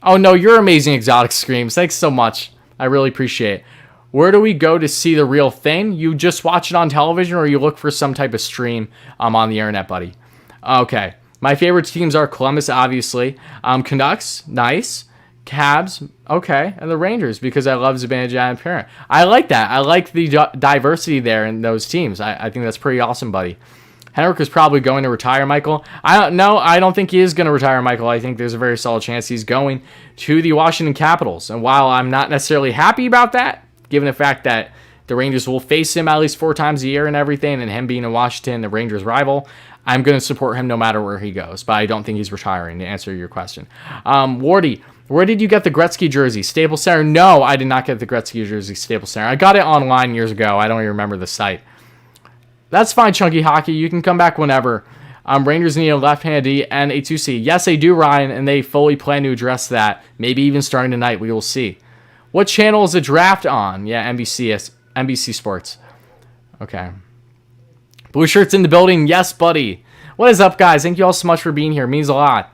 Oh, no, you're amazing, Exotic Screams. Thanks so much. I really appreciate it. Where do we go to see the real thing? You just watch it on television or you look for some type of stream on the internet, buddy? Okay. My favorite teams are Columbus, obviously. Canucks, nice. Cabs, okay, and the Rangers because I love Zibanejad and Parent. I like that. I like the diversity there in those teams. I think that's pretty awesome, buddy. Henrik is probably going to retire, Michael. I don't think he is going to retire, Michael. I think there's a very solid chance he's going to the Washington Capitals. And while I'm not necessarily happy about that, given the fact that the Rangers will face him at least 4 times a year and everything, and him being in Washington, the Rangers' rival, I'm going to support him no matter where he goes. But I don't think he's retiring, to answer your question. Wardy, where did you get the Gretzky jersey? Staples Center? No, I did not get the Gretzky jersey, Staples Center. I got it online years ago. I don't even remember the site. That's fine, Chunky Hockey. You can come back whenever. Rangers need a left-handed and a 2C. Yes, they do, Ryan, and they fully plan to address that. Maybe even starting tonight. We will see. What channel is the draft on? Yeah, NBC Sports. Okay. Blue shirts in the building. Yes, buddy. What is up, guys? Thank you all so much for being here. It means a lot.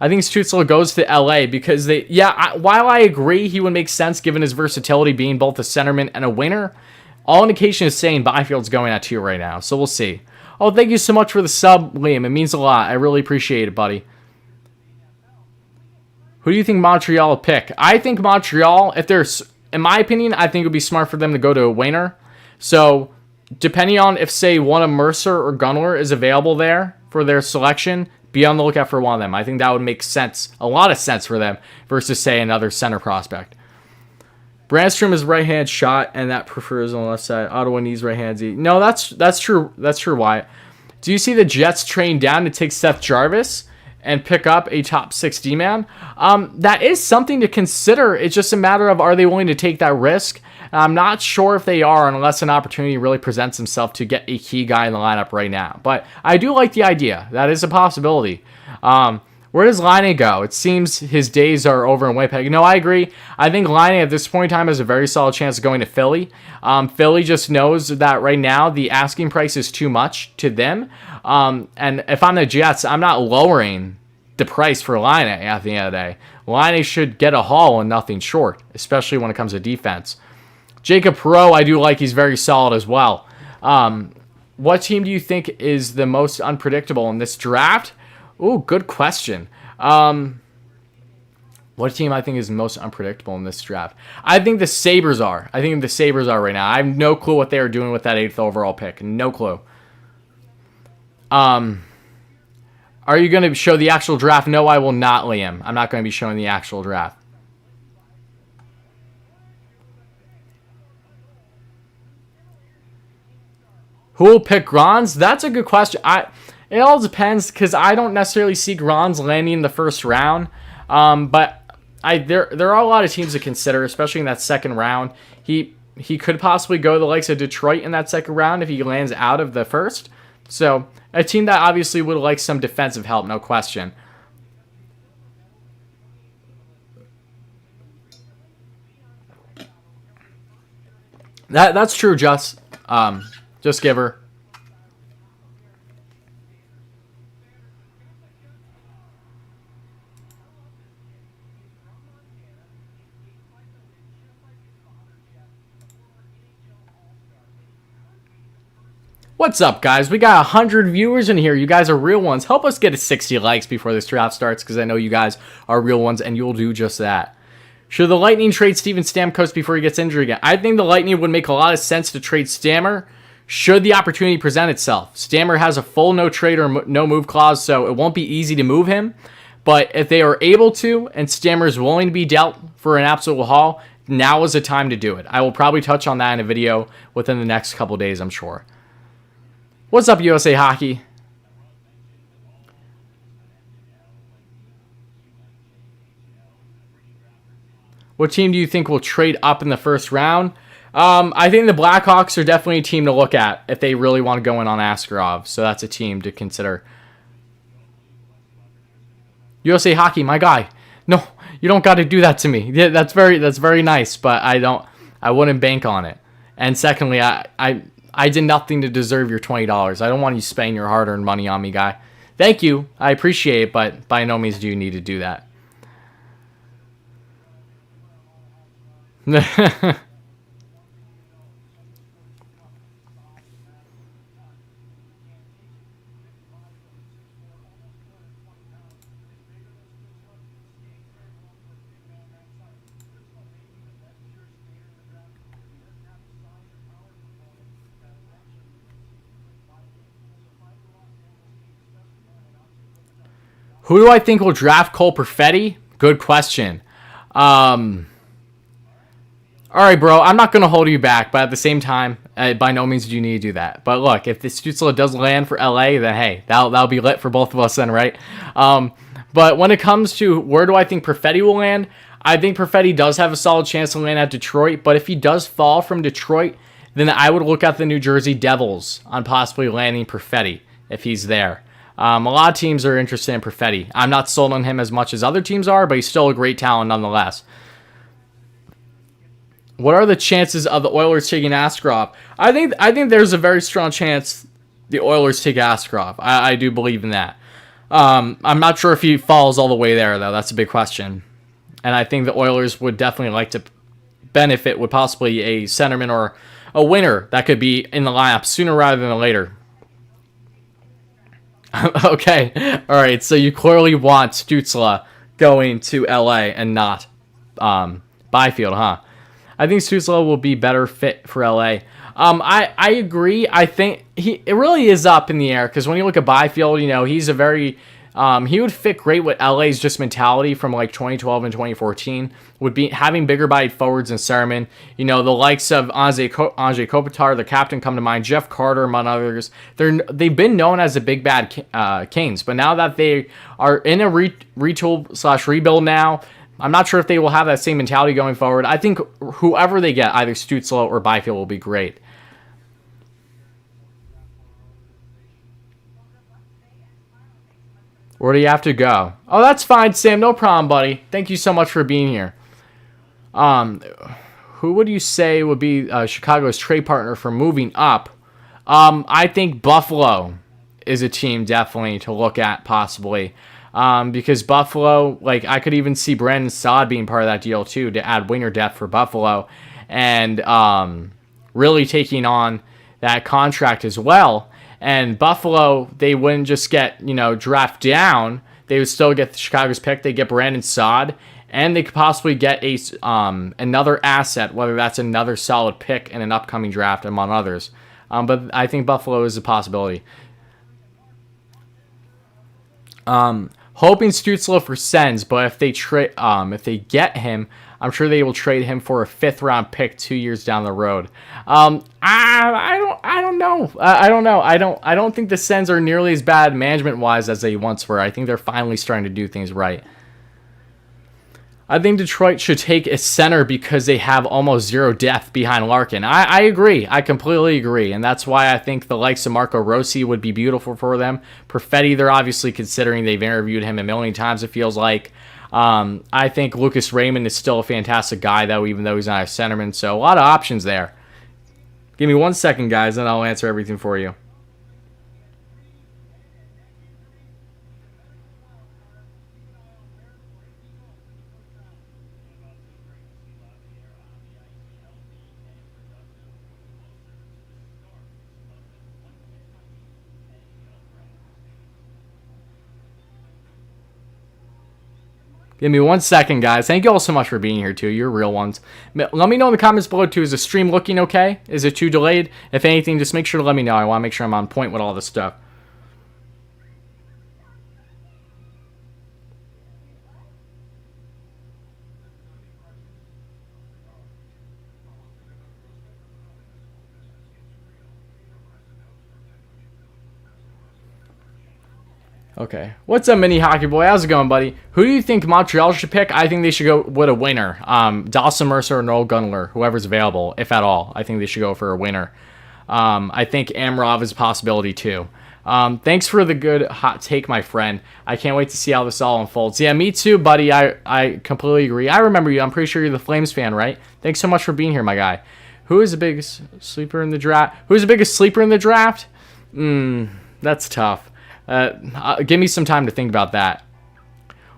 I think Stutzle goes to LA because while I agree he would make sense given his versatility being both a centerman and a winger, all indication is saying Byfield's going at 2 right now, so we'll see. Oh, thank you so much for the sub, Liam. It means a lot. I really appreciate it, buddy. Who do you think Montreal will pick? I think Montreal, in my opinion, I think it would be smart for them to go to a winger. So, depending on if, say, one of Mercer or Gunler is available there for their selection, be on the lookout for one of them. I think that would make sense, a lot of sense for them, versus, say, another center prospect. Brandstrom is right-hand shot, and that prefers on the left side. Ottawa needs right-hand Z. No, that's true. That's true, Wyatt. Do you see the Jets train down to take Seth Jarvis? and pick up a top 60 man, that is something to consider. It's just a matter of, are they willing to take that risk? I'm not sure if they are, unless an opportunity really presents itself to get a key guy in the lineup right now. But I do like the idea. That is a possibility. Where does Laine go? It seems his days are over in Winnipeg. No, I agree. I think Laine at this point in time has a very solid chance of going to Philly. Philly just knows that right now the asking price is too much to them. And if I'm the Jets, I'm not lowering the price for Laine at the end of the day. Laine should get a haul and nothing short, especially when it comes to defense. Jacob Perreault, I do like. He's very solid as well. What team do you think is the most unpredictable in this draft? Ooh, good question. What team I think is most unpredictable in this draft? I think the Sabres are. I think the Sabres are right now. I have no clue what they are doing with that 8th overall pick. No clue. Are you going to show the actual draft? No, I will not, Liam. I'm not going to be showing the actual draft. Who will pick Grons? That's a good question. It all depends, because I don't necessarily see Grons landing in the first round. But there are a lot of teams to consider, especially in that second round. He could possibly go to the likes of Detroit in that second round if he lands out of the first. So a team that obviously would like some defensive help, no question. That's true, Just give her. What's up, guys? We got 100 viewers in here. You guys are real ones. Help us get to 60 likes before this draft starts, because I know you guys are real ones, and you'll do just that. Should the Lightning trade Steven Stamkos before he gets injured again? I think the Lightning would make a lot of sense to trade Stammer should the opportunity present itself. Stammer has a full no-trade or no-move clause, so it won't be easy to move him. But if they are able to, and Stammer is willing to be dealt for an absolute haul, now is the time to do it. I will probably touch on that in a video within the next couple days, I'm sure. What's up, USA Hockey? What team do you think will trade up in the first round? I think the Blackhawks are definitely a team to look at if they really want to go in on Askarov. So that's a team to consider. USA Hockey, my guy. No, you don't got to do that to me. Yeah, that's very nice, but I wouldn't bank on it. And secondly, I did nothing to deserve your $20. I don't want you spending your hard-earned money on me, guy. Thank you. I appreciate it, but by no means do you need to do that. Who do I think will draft Cole Perfetti? Good question. All right, bro. I'm not going to hold you back, but at the same time, by no means do you need to do that. But look, if the Stutzle does land for LA, then hey, that'll be lit for both of us then, right? But when it comes to where do I think Perfetti will land, I think Perfetti does have a solid chance to land at Detroit. But if he does fall from Detroit, then I would look at the New Jersey Devils on possibly landing Perfetti if he's there. A lot of teams are interested in Perfetti. I'm not sold on him as much as other teams are, but he's still a great talent nonetheless. What are the chances of the Oilers taking Askarov? I think there's a very strong chance the Oilers take Askarov. I do believe in that. I'm not sure if he falls all the way there, though. That's a big question. And I think the Oilers would definitely like to benefit with possibly a centerman or a winner that could be in the lineup sooner rather than later. Okay. All right. So you clearly want Stutzle going to LA and not Byfield, huh? I think Stutzle will be better fit for LA. I agree. I think it really is up in the air because when you look at Byfield, he's a very He would fit great with LA's just mentality from like 2012 and 2014. Would be having bigger bodied forwards than Sermon. You know, the likes of Anze Kopitar, the captain, come to mind. Jeff Carter, among others. They've been known as the big bad Canes, but now that they are in a retool / rebuild now, I'm not sure if they will have that same mentality going forward. I think whoever they get, either Stutzle or Byfield, will be great. Where do you have to go? Oh, that's fine, Sam. No problem, buddy. Thank you so much for being here. Who would you say would be Chicago's trade partner for moving up? I think Buffalo is a team definitely to look at, possibly. Because Buffalo, like, I could even see Brandon Saad being part of that deal, too, to add winger depth for Buffalo. And really taking on that contract as well. And Buffalo, they wouldn't just get, draft down. They would still get Chicago's pick. They get Brandon Saad, and they could possibly get another asset, whether that's another solid pick in an upcoming draft, among others. But I think Buffalo is a possibility. Hoping Stutzle for Sens, but if they get him, I'm sure they will trade him for a 5th round pick 2 years down the road. I don't know. I don't think the Sens are nearly as bad management wise as they once were. I think they're finally starting to do things right. I think Detroit should take a center because they have almost zero depth behind Larkin. I agree. I completely agree. And that's why I think the likes of Marco Rossi would be beautiful for them. Perfetti, they're obviously considering. They've interviewed him a million times, it feels like. I think Lucas Raymond is still a fantastic guy, though, even though he's not a centerman. So a lot of options there. Give me 1 second, guys, and I'll answer everything for you. Give me 1 second, guys. Thank you all so much for being here, too. You're real ones. Let me know in the comments below, too. Is the stream looking okay? Is it too delayed? If anything, just make sure to let me know. I want to make sure I'm on point with all this stuff. Okay. What's up, Mini Hockey Boy? How's it going, buddy? Who do you think Montreal should pick? I think they should go with a winner. Dawson Mercer or Noel Gunler, whoever's available, if at all. I think they should go for a winner. I think Amarov is a possibility, too. Thanks for the good hot take, my friend. I can't wait to see how this all unfolds. Yeah, me too, buddy. I completely agree. I remember you. I'm pretty sure you're the Flames fan, right? Thanks so much for being here, my guy. Who is the biggest sleeper in the draft? Who's the biggest sleeper in the draft? That's tough. Give me some time to think about that.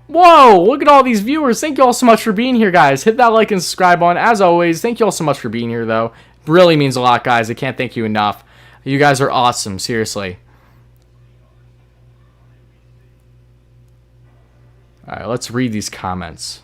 Whoa, look at all these viewers. Thank you all so much for being here, guys. Hit that like and subscribe button. As always, thank you all so much for being here, though. It really means a lot, guys. I can't thank you enough. You guys are awesome, seriously. All right, let's read these comments.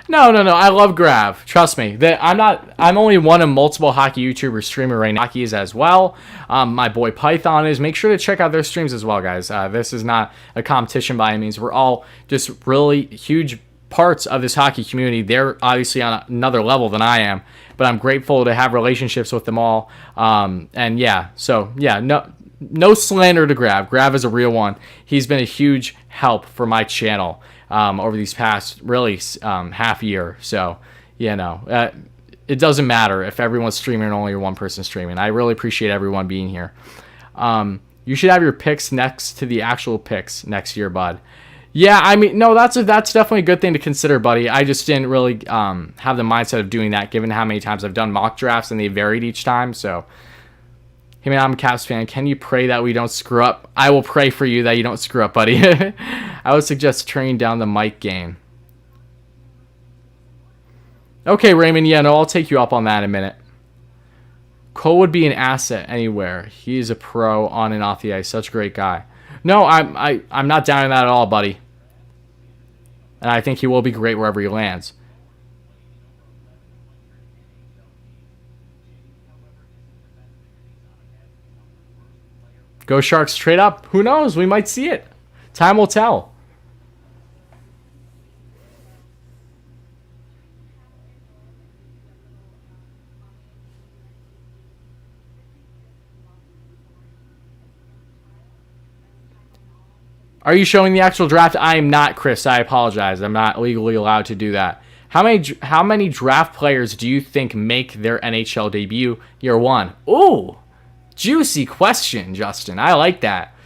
No. I love Grav. Trust me. I'm only one of multiple hockey YouTubers streaming right now. Hockey is as well. My boy Python is. Make sure to check out their streams as well, guys. This is not a competition by any means. We're all just really huge parts of this hockey community. They're obviously on another level than I am, but I'm grateful to have relationships with them all. And yeah, so yeah, no slander to Grav. Grav is a real one. He's been a huge help for my channel. Over these past, really, half year. So, it doesn't matter if everyone's streaming or only one person streaming. I really appreciate everyone being here. You should have your picks next to the actual picks next year, bud. Yeah, I mean, no, that's definitely a good thing to consider, buddy. I just didn't really have the mindset of doing that, given how many times I've done mock drafts and they varied each time. So, hey man, I'm a Caps fan. Can you pray that we don't screw up? I will pray for you that you don't screw up, buddy. I would suggest turning down the mic gain. Okay, Raymond. Yeah, no, I'll take you up on that in a minute. Cole would be an asset anywhere. He is a pro on and off the ice. Such a great guy. No, I'm not down in that at all, buddy. And I think he will be great wherever he lands. Go Sharks, trade up. Who knows? We might see it. Time will tell. Are you showing the actual draft? I am not, Chris. I apologize. I'm not legally allowed to do that. How many draft players do you think make their NHL debut year one? Ooh, juicy question, Justin. I like that.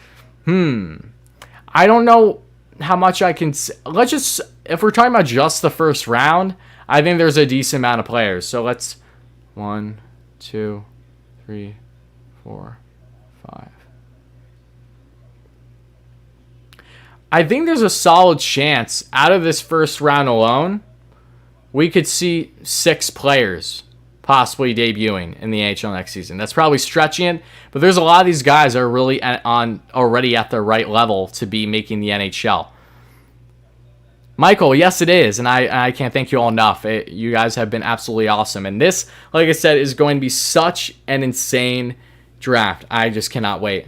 I don't know how much I can... Let's just... If we're talking about just the first round, I think there's a decent amount of players. So let's... 1, 2, 3, 4, 5... I think there's a solid chance out of this first round alone, we could see 6 players possibly debuting in the AHL next season. That's probably stretching it, but there's a lot of these guys that are really already at the right level to be making the NHL. Michael, yes, it is, and I can't thank you all enough. You guys have been absolutely awesome, and this, like I said, is going to be such an insane draft. I just cannot wait.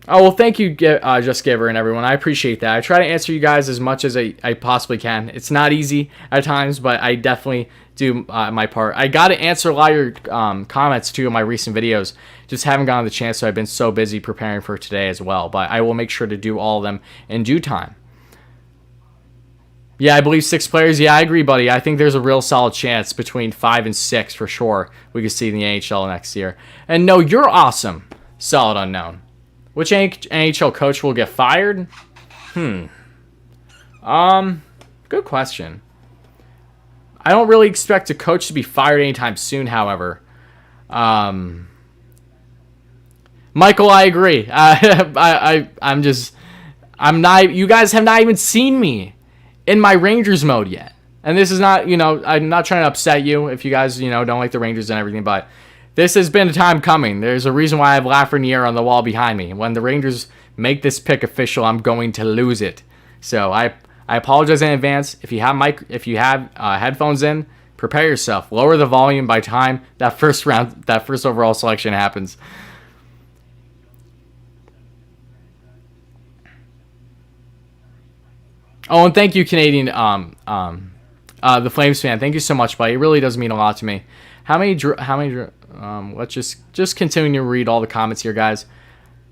Oh, well, thank you, Just Giver and everyone. I appreciate that. I try to answer you guys as much as I possibly can. It's not easy at times, but I definitely do my part. I got to answer a lot of your comments, too, in my recent videos. Just haven't gotten the chance, so I've been so busy preparing for today as well. But I will make sure to do all of them in due time. Yeah, I believe 6 players. Yeah, I agree, buddy. I think there's a real solid chance between 5 and 6 for sure we could see in the AHL next year. And no, you're awesome. Solid unknown. Which NHL coach will get fired? Good question. I don't really expect a coach to be fired anytime soon, however. Michael, I agree. I'm not, you guys have not even seen me in my Rangers mode yet. And this is not, I'm not trying to upset you if you guys, don't like the Rangers and everything, but this has been a time coming. There's a reason why I have Lafreniere on the wall behind me. When the Rangers make this pick official, I'm going to lose it. So I apologize in advance. If you have headphones in, prepare yourself. Lower the volume by time that first overall selection happens. Oh, and thank you, Canadian, the Flames fan. Thank you so much, buddy. It really does mean a lot to me. Let's just continue to read all the comments here, guys.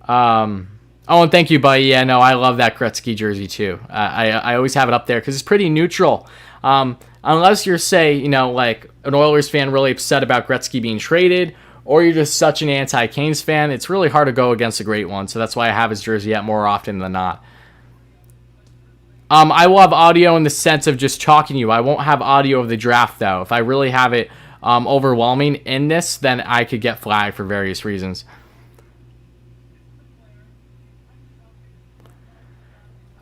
Oh, and thank you, buddy. Yeah, no, I love that Gretzky jersey too. I always have it up there because it's pretty neutral. Unless you're, say, like an Oilers fan really upset about Gretzky being traded, or you're just such an anti-Canes fan, it's really hard to go against a great one. So that's why I have his jersey out more often than not. I will have audio in the sense of just talking to you. I won't have audio of the draft, though. If I really have it overwhelming in this, then I could get flagged for various reasons.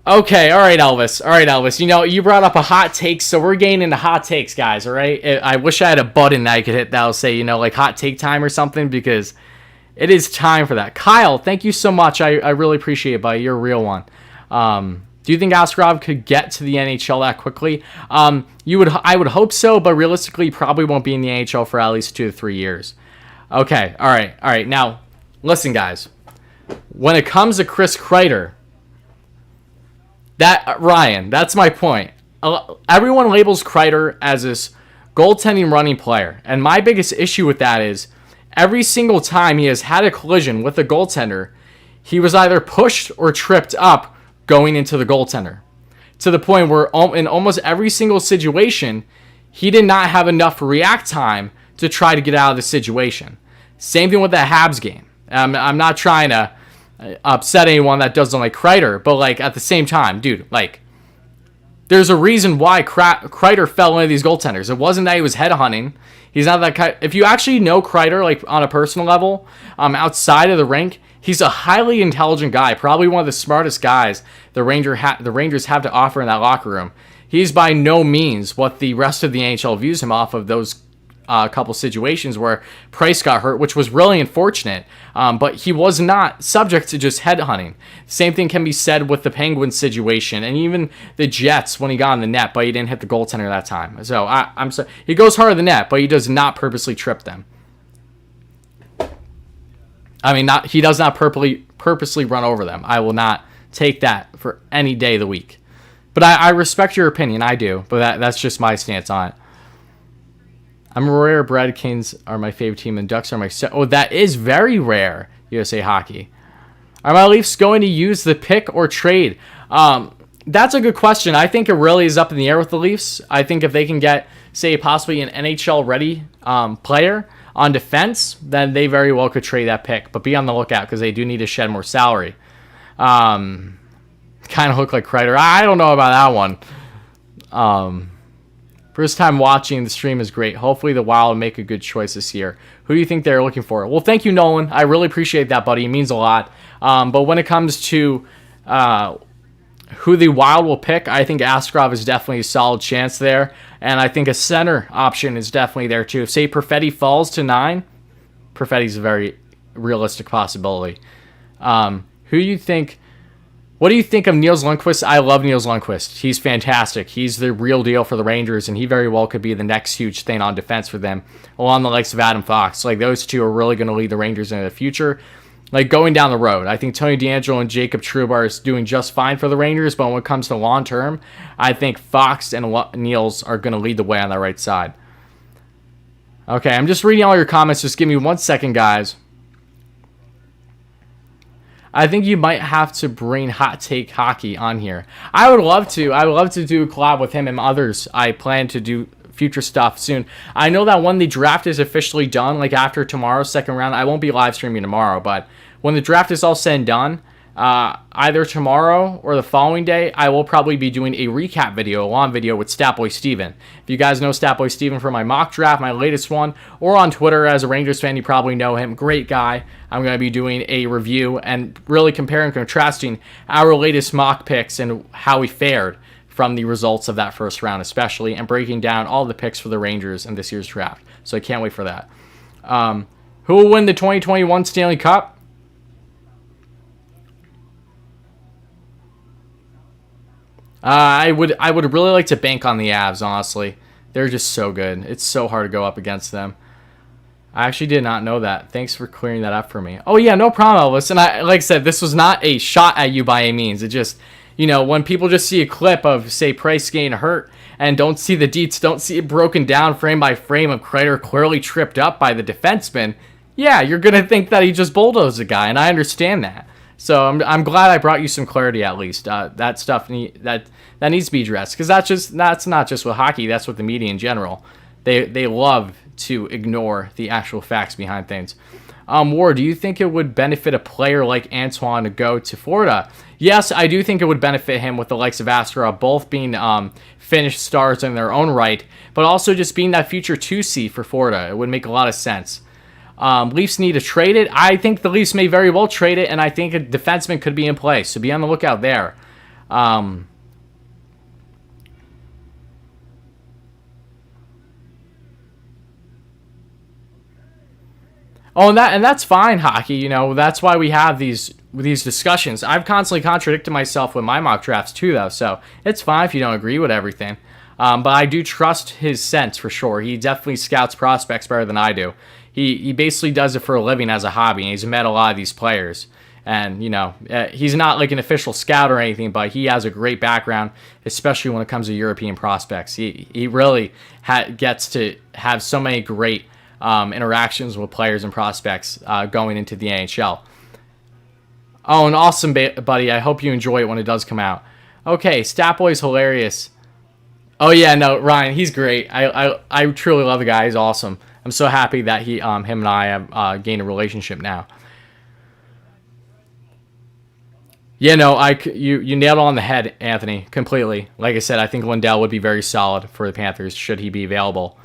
Okay, all right, Elvis. You brought up a hot take, so we're getting into hot takes, guys, all right? I wish I had a button that I could hit that will say, like hot take time or something, because it is time for that. Kyle, thank you so much. I really appreciate it, buddy. You're a real one. Do you think Askarov could get to the NHL that quickly? I would hope so, but realistically, he probably won't be in the NHL for at least 2 to 3 years. Okay, all right. Now, listen, guys. When it comes to Chris Kreider, Ryan, that's my point. Everyone labels Kreider as this goaltending running player, and my biggest issue with that is every single time he has had a collision with a goaltender, he was either pushed or tripped up going into the goaltender, to the point where in almost every single situation, he did not have enough react time to try to get out of the situation. Same thing with that Habs game. I'm not trying to upset anyone that doesn't like Kreider, but at the same time, dude, there's a reason why Kreider fell into these goaltenders. It wasn't that he was headhunting. He's not that kind. If you actually know Kreider, on a personal level, outside of the rink, he's a highly intelligent guy, probably one of the smartest guys the Rangers have to offer in that locker room. He's by no means what the rest of the NHL views him off of those couple situations where Price got hurt, which was really unfortunate, but he was not subject to just headhunting. Same thing can be said with the Penguins situation and even the Jets when he got on the net, but he didn't hit the goaltender that time. So I'm sorry. He goes hard at the net, but he does not purposely trip them. I mean, he does not purposely run over them. I will not take that for any day of the week. But I respect your opinion. I do. But that's just my stance on it. I'm rare bred. Canes are my favorite team, and Ducks are my... Oh, that is very rare, USA Hockey. Are my Leafs going to use the pick or trade? That's a good question. I think it really is up in the air with the Leafs. I think if they can get, say, possibly an NHL-ready player on defense, then they very well could trade that pick. But be on the lookout because they do need to shed more salary. Kind of look like Kreider. I don't know about that one. First time watching the stream is great. Hopefully the Wild make a good choice this year. Who do you think they're looking for? Well, thank you, Nolan. I really appreciate that, buddy. It means a lot. But when it comes to who the Wild will pick, I think Askarov is definitely a solid chance there. And I think a center option is definitely there too. If, say, Perfetti falls to 9, Perfetti's a very realistic possibility. Who do you think... What do you think of Nils Lundkvist? I love Nils Lundkvist. He's fantastic. He's the real deal for the Rangers, and he very well could be the next huge thing on defense for them, along the likes of Adam Fox. Like, those two are really going to lead the Rangers into the future. Like, going down the road, I think Tony DeAngelo and Jacob Trouba is doing just fine for the Rangers, but when it comes to long term, I think Fox and Nils are going to lead the way on the right side. Okay, I'm just reading all your comments. Just give me 1 second, guys. I think you might have to bring Hot Take Hockey on here. I would love to. I would love to do a collab with him and others. I plan to do future stuff soon. I know that when the draft is officially done, like after tomorrow's second round, I won't be live streaming tomorrow, but when the draft is all said and done, either tomorrow or the following day, I will probably be doing a recap video, a long video with Statboy Steven. If you guys know Statboy Steven from my mock draft, my latest one, or on Twitter as a Rangers fan, you probably know him. Great guy. I'm going to be doing a review and really comparing and contrasting our latest mock picks and how we fared from the results of that first round especially, and breaking down all the picks for the Rangers in this year's draft. So I can't wait for that. Who will win the 2021 Stanley Cup? I would really like to bank on the Avs, honestly. They're just so good. It's so hard to go up against them. I actually did not know that. Thanks for clearing that up for me. Oh, yeah, no problem, Elvis. And like I said, this was not a shot at you by any means. It just, when people just see a clip of, say, Price getting hurt and don't see the deets, don't see it broken down frame by frame of Kreider clearly tripped up by the defenseman, yeah, you're going to think that he just bulldozed a guy, and I understand that. So I'm glad I brought you some clarity at least. That stuff that needs to be addressed, because that's not just with hockey. That's with the media in general. They love to ignore the actual facts behind things. Ward, do you think it would benefit a player like Antoine to go to Florida? Yes, I do think it would benefit him with the likes of Askarov both being finished stars in their own right, but also just being that future 2C for Florida. It would make a lot of sense. Leafs need to trade it. I think the Leafs may very well trade it, and I think a defenseman could be in play, so be on the lookout there. Oh, and that's fine, hockey. That's why we have these discussions. I've constantly contradicted myself with my mock drafts too, though, so it's fine if you don't agree with everything. But I do trust his sense for sure. He definitely scouts prospects better than I do. He basically does it for a living as a hobby, and he's met a lot of these players. And, he's not like an official scout or anything, but he has a great background, especially when it comes to European prospects. He really gets to have so many great interactions with players and prospects going into the NHL. Oh, and awesome, buddy. I hope you enjoy it when it does come out. Okay, Statboy's hilarious. Oh, yeah, no, Ryan, he's great. I truly love the guy. He's awesome. I'm so happy that him and I have gained a relationship now. Yeah, no, you nailed it on the head, Anthony, completely. Like I said, I think Lindell would be very solid for the Panthers should he be available.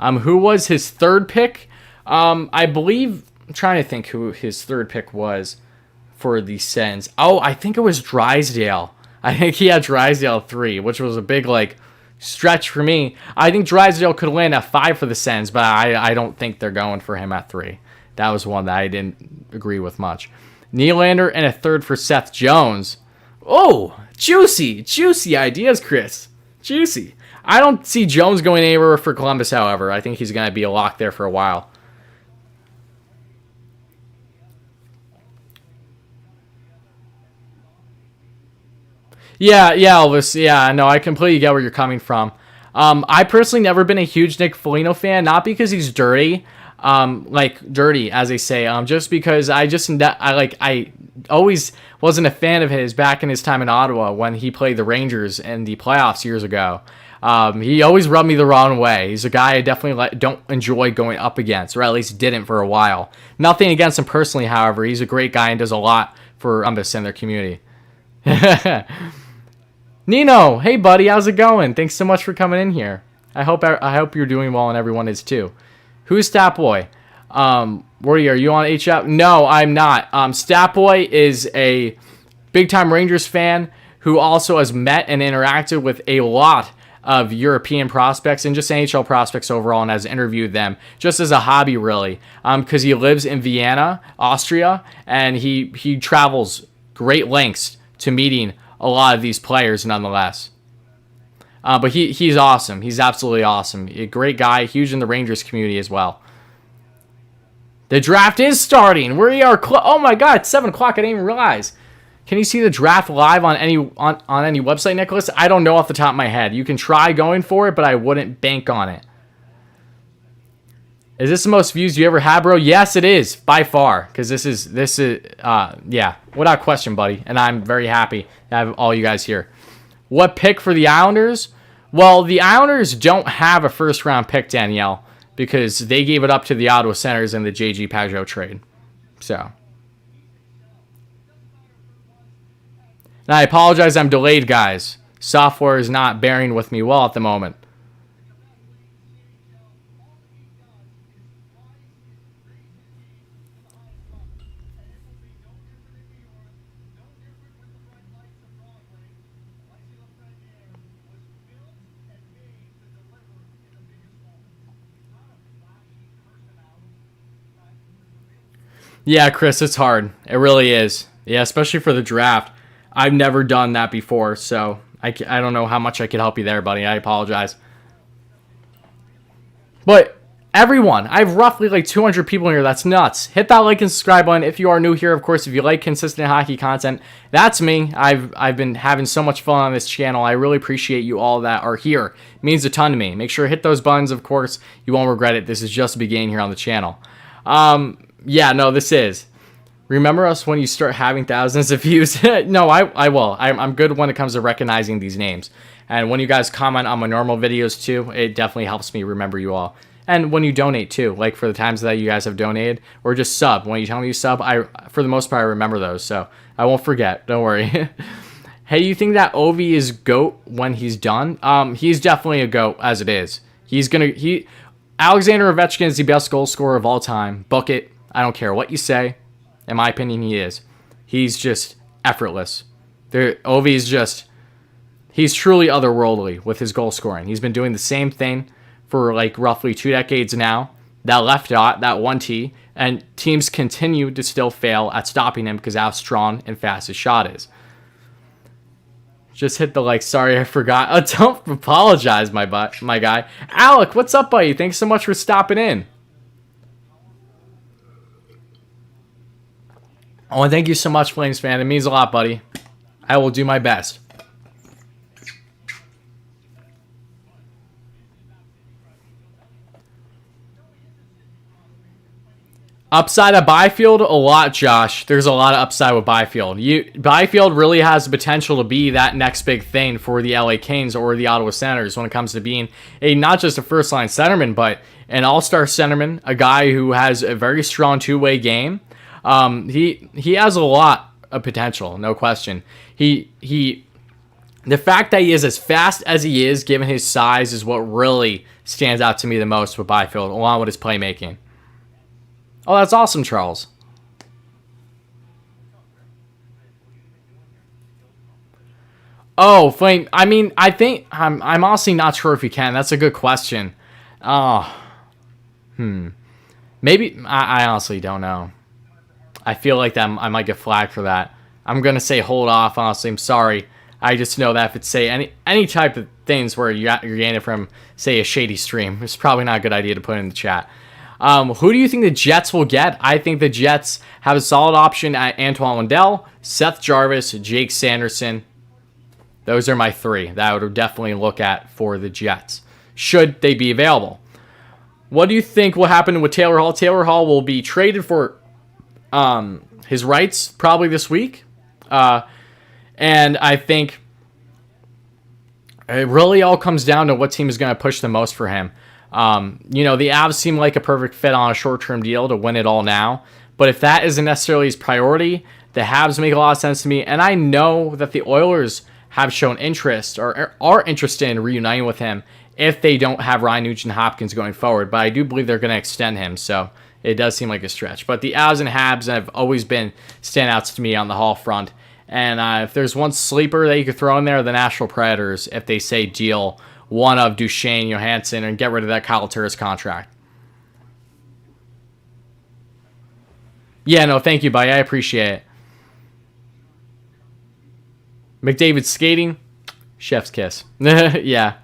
Who was his third pick? I believe, I'm trying to think who his third pick was for the Sens. Oh, I think it was Drysdale. I think he had Drysdale 3, which was a big, stretch for me. I think Drysdale could land at 5 for the Sens, but I don't think they're going for him at 3. That was one that I didn't agree with much. Nylander and a third for Seth Jones. Oh, juicy ideas, Chris. Juicy. I don't see Jones going anywhere for Columbus, however. I think he's going to be a lock there for a while. Yeah, Elvis. Yeah, no, I completely get where you're coming from. I personally never been a huge Nick Foligno fan, not because he's dirty, like dirty as they say, just because I always wasn't a fan of his back in his time in Ottawa when he played the Rangers in the playoffs years ago. He always rubbed me the wrong way. He's a guy I definitely don't enjoy going up against, or at least didn't for a while. Nothing against him personally, however. He's a great guy and does a lot for Columbus and their community. Nino, hey buddy, how's it going? Thanks so much for coming in here. I hope you're doing well and everyone is too. Who's Statboy? Are you on HF? No, I'm not. Statboy is a big-time Rangers fan who also has met and interacted with a lot of European prospects and just NHL prospects overall, and has interviewed them just as a hobby, really, because he lives in Vienna, Austria, and he travels great lengths to meeting a lot of these players nonetheless. But he's awesome. He's absolutely awesome. A great guy, huge in the Rangers community as well. The draft is starting. We are oh my god, it's 7 o'clock. I didn't even realize. Can you see the draft live on any website, Nicholas? I don't know off the top of my head. You can try going for it, but I wouldn't bank on it. Is this the most views you ever had, bro? Yes, it is, by far. Because this is, yeah, without question, buddy. And I'm very happy to have all you guys here. What pick for the Islanders? Well, the Islanders don't have a first-round pick, Danielle, because they gave it up to the Ottawa Senators in the J.G. Pageau trade. So. And I apologize, I'm delayed, guys. Software is not bearing with me well at the moment. Yeah, Chris, it's hard. It really is. Yeah, especially for the draft. I've never done that before, so I don't know how much I could help you there, buddy. I apologize. But everyone, I have roughly like 200 people in here. That's nuts. Hit that like and subscribe button if you are new here. Of course, if you like consistent hockey content, that's me. I've been having so much fun on this channel. I really appreciate you all that are here. It means a ton to me. Make sure to hit those buttons, of course. You won't regret it. This is just the beginning here on the channel. Yeah, no, this is. Remember us when you start having thousands of views? No, I will. I'm good when it comes to recognizing these names. And when you guys comment on my normal videos too, it definitely helps me remember you all. And when you donate too, like for the times that you guys have donated, or just sub. When you tell me you sub, for the most part, I remember those. So I won't forget. Don't worry. Hey, you think that Ovi is GOAT when he's done? He's definitely a GOAT as it is. Alexander Ovechkin is the best goal scorer of all time. Book it. I don't care what you say. In my opinion, he is. He's just effortless. Ovi's just, he's truly otherworldly with his goal scoring. He's been doing the same thing for like roughly 2 decades now. That left dot, that 1T, and teams continue to still fail at stopping him because how strong and fast his shot is. Just hit the like. Sorry, I forgot. Oh, don't apologize, my guy. Alec, what's up, buddy? Thanks so much for stopping in. Oh, and thank you so much, Flames fan. It means a lot, buddy. I will do my best. Upside of Byfield? A lot, Josh. There's a lot of upside with Byfield. Byfield really has the potential to be that next big thing for the LA Kings or the Ottawa Senators when it comes to being not just a first-line centerman, but an all-star centerman, a guy who has a very strong two-way game. He has a lot of potential, no question. The fact that he is as fast as he is, given his size, is what really stands out to me the most with Byfield, along with his playmaking. Oh, that's awesome, Charles. Oh, Flame. I mean, I think I'm honestly not sure if he can. That's a good question. Oh, maybe I honestly don't know. I feel like that I might get flagged for that. I'm gonna say hold off. Honestly, I'm sorry. I just know that if it's say any type of things where you're getting it from, say, a shady stream, it's probably not a good idea to put in the chat. Who do you think the Jets will get? I think the Jets have a solid option at Antoine Lundell, Seth Jarvis, Jake Sanderson. Those are my 3 that I would definitely look at for the Jets, should they be available. What do you think will happen with Taylor Hall? Taylor Hall will be traded for his rights probably this week. And I think it really all comes down to what team is going to push the most for him. You know, the Avs seem like a perfect fit on a short-term deal to win it all now. But if that isn't necessarily his priority, the Habs make a lot of sense to me. And I know that the Oilers have shown interest or are interested in reuniting with him if they don't have Ryan Nugent-Hopkins going forward. But I do believe they're going to extend him, so it does seem like a stretch. But the Avs and Habs have always been standouts to me on the Hall front. And if there's one sleeper that you could throw in there, the Nashville Predators, if they say deal one of Duchesne, Johansson, and get rid of that Kyle Turris contract. Yeah, no, thank you, buddy. I appreciate it. McDavid skating, chef's kiss. Yeah.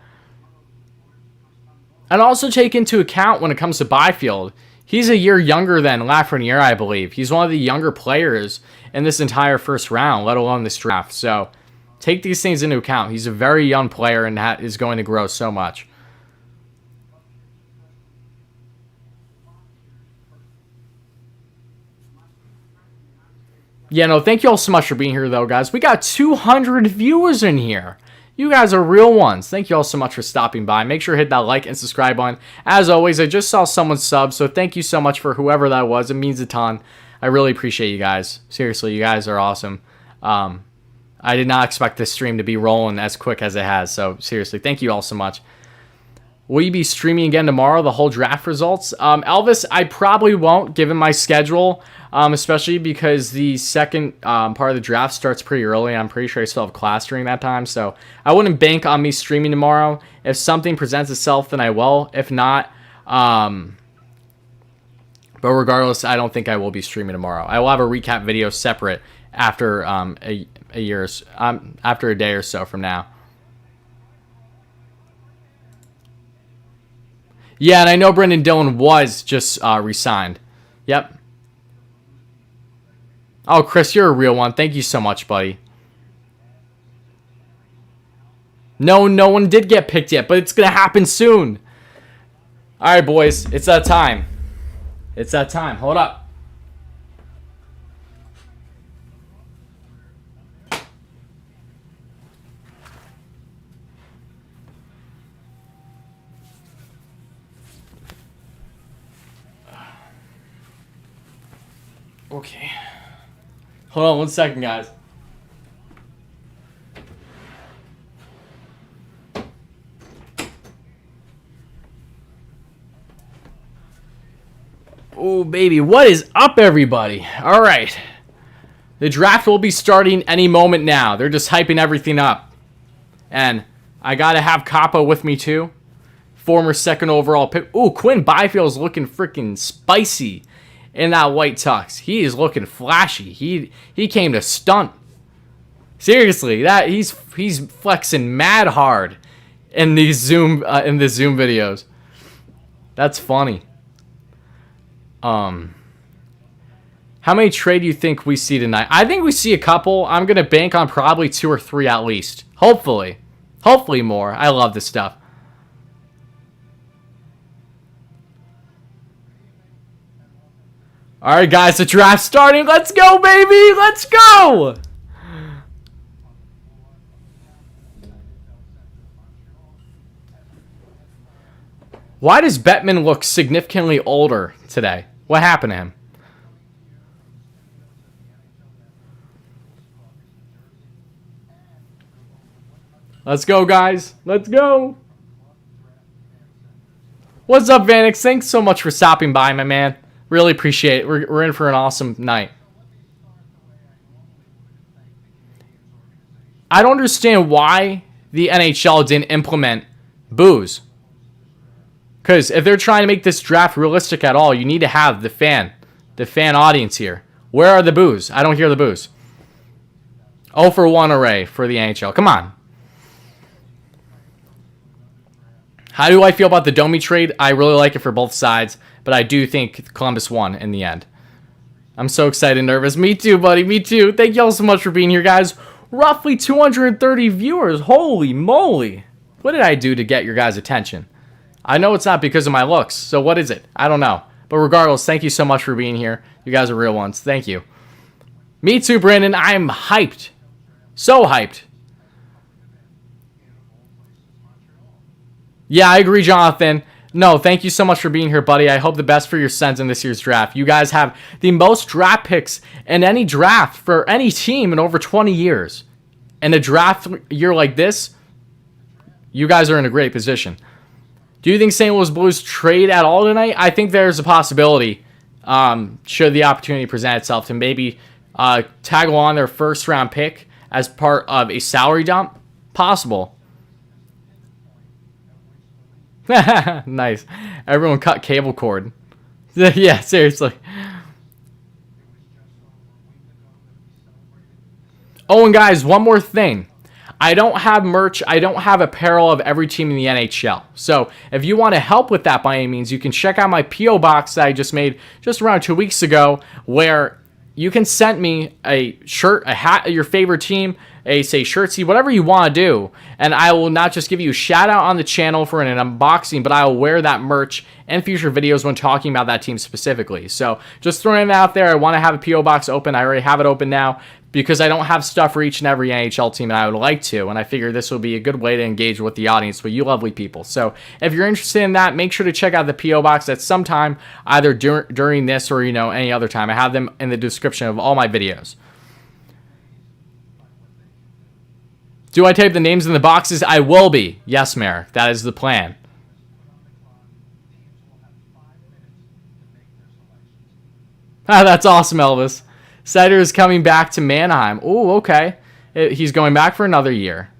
And also take into account when it comes to Byfield, he's a year younger than Lafreniere, I believe. He's one of the younger players in this entire first round, let alone this draft. So take these things into account. He's a very young player and is going to grow so much. Yeah, no, thank you all so much for being here, though, guys. We got 200 viewers in here. You guys are real ones. Thank you all so much for stopping by. Make sure to hit that like and subscribe button. As always, I just saw someone sub, so thank you so much for whoever that was. It means a ton. I really appreciate you guys. Seriously, you guys are awesome. I did not expect this stream to be rolling as quick as it has, so seriously, thank you all so much. Will you be streaming again tomorrow, the whole draft results? Elvis, I probably won't, given my schedule, especially because the second part of the draft starts pretty early. I'm pretty sure I still have class during that time, so I wouldn't bank on me streaming tomorrow. If something presents itself, then I will. If not, but regardless, I don't think I will be streaming tomorrow. I will have a recap video separate after after a day or so from now. Yeah, and I know Brendan Dillon was just re-signed. Yep. Oh, Chris, you're a real one. Thank you so much, buddy. No one did get picked yet, but it's going to happen soon. All right, boys. It's that time. It's that time. Hold up. Okay. Hold on 1 second, guys. Oh, baby. What is up, everybody? All right. The draft will be starting any moment now. They're just hyping everything up. And I got to have Kappa with me, too. Former second overall pick. Ooh, Quinton Byfield's looking freaking spicy in that white tux. He is looking flashy. He came to stunt. Seriously, that he's flexing mad hard in these Zoom videos. That's funny. How many trade do you think we see tonight? I think we see a couple. I'm gonna bank on probably 2 or 3 at least. Hopefully more. I love this stuff. All right, guys, the draft's starting. Let's go, baby. Let's go. Why does Bettman look significantly older today? What happened to him? Let's go, guys. Let's go. What's up, Vanix? Thanks so much for stopping by, my man. Really appreciate it. We're in for an awesome night. I don't understand why the NHL didn't implement booze. Because if they're trying to make this draft realistic at all, you need to have the fan audience here. Where are the boos? I don't hear the boos. 0 for 1 array for the NHL. Come on. How do I feel about the Domi trade? I really like it for both sides, but I do think Columbus won in the end. I'm so excited and nervous. Me too, buddy. Me too. Thank you all so much for being here, guys. roughly 230 viewers. Holy moly. What did I do to get your guys' attention? I know it's not because of my looks, so what is it? I don't know. But regardless, thank you so much for being here. You guys are real ones. Thank you. Me too, Brandon. I'm hyped. So hyped. Yeah, I agree, Jonathan. No, thank you so much for being here, buddy. I hope the best for your Sens in this year's draft. You guys have the most draft picks in any draft for any team in over 20 years. In a draft year like this, you guys are in a great position. Do you think St. Louis Blues trade at all tonight? I think there's a possibility, should the opportunity present itself, to maybe tag along their first-round pick as part of a salary dump. Possible. Nice. Everyone cut cable cord. Yeah, seriously. Oh, and guys, one more thing. I don't have merch. I don't have apparel of every team in the NHL. So if you want to help with that by any means, you can check out my P.O. box that I just made just around 2 weeks ago, where you can send me a shirt, a hat of your favorite team, a, say, shirtsy, whatever you want to do. And I will not just give you a shout out on the channel for an unboxing, but I will wear that merch in future videos when talking about that team specifically. So just throwing it out there. I want to have a P.O. box open. I already have it open now, because I don't have stuff for each and every NHL team, and I would like to, and I figure this will be a good way to engage with the audience, with you lovely people. So if you're interested in that, make sure to check out the P.O. box at some time, either during this or, any other time. I have them in the description of all my videos. Do I type the names in the boxes? I will be. Yes, Merrick. That is the plan. That's awesome, Elvis. Seider is coming back to Mannheim. Oh, okay. He's going back for another year.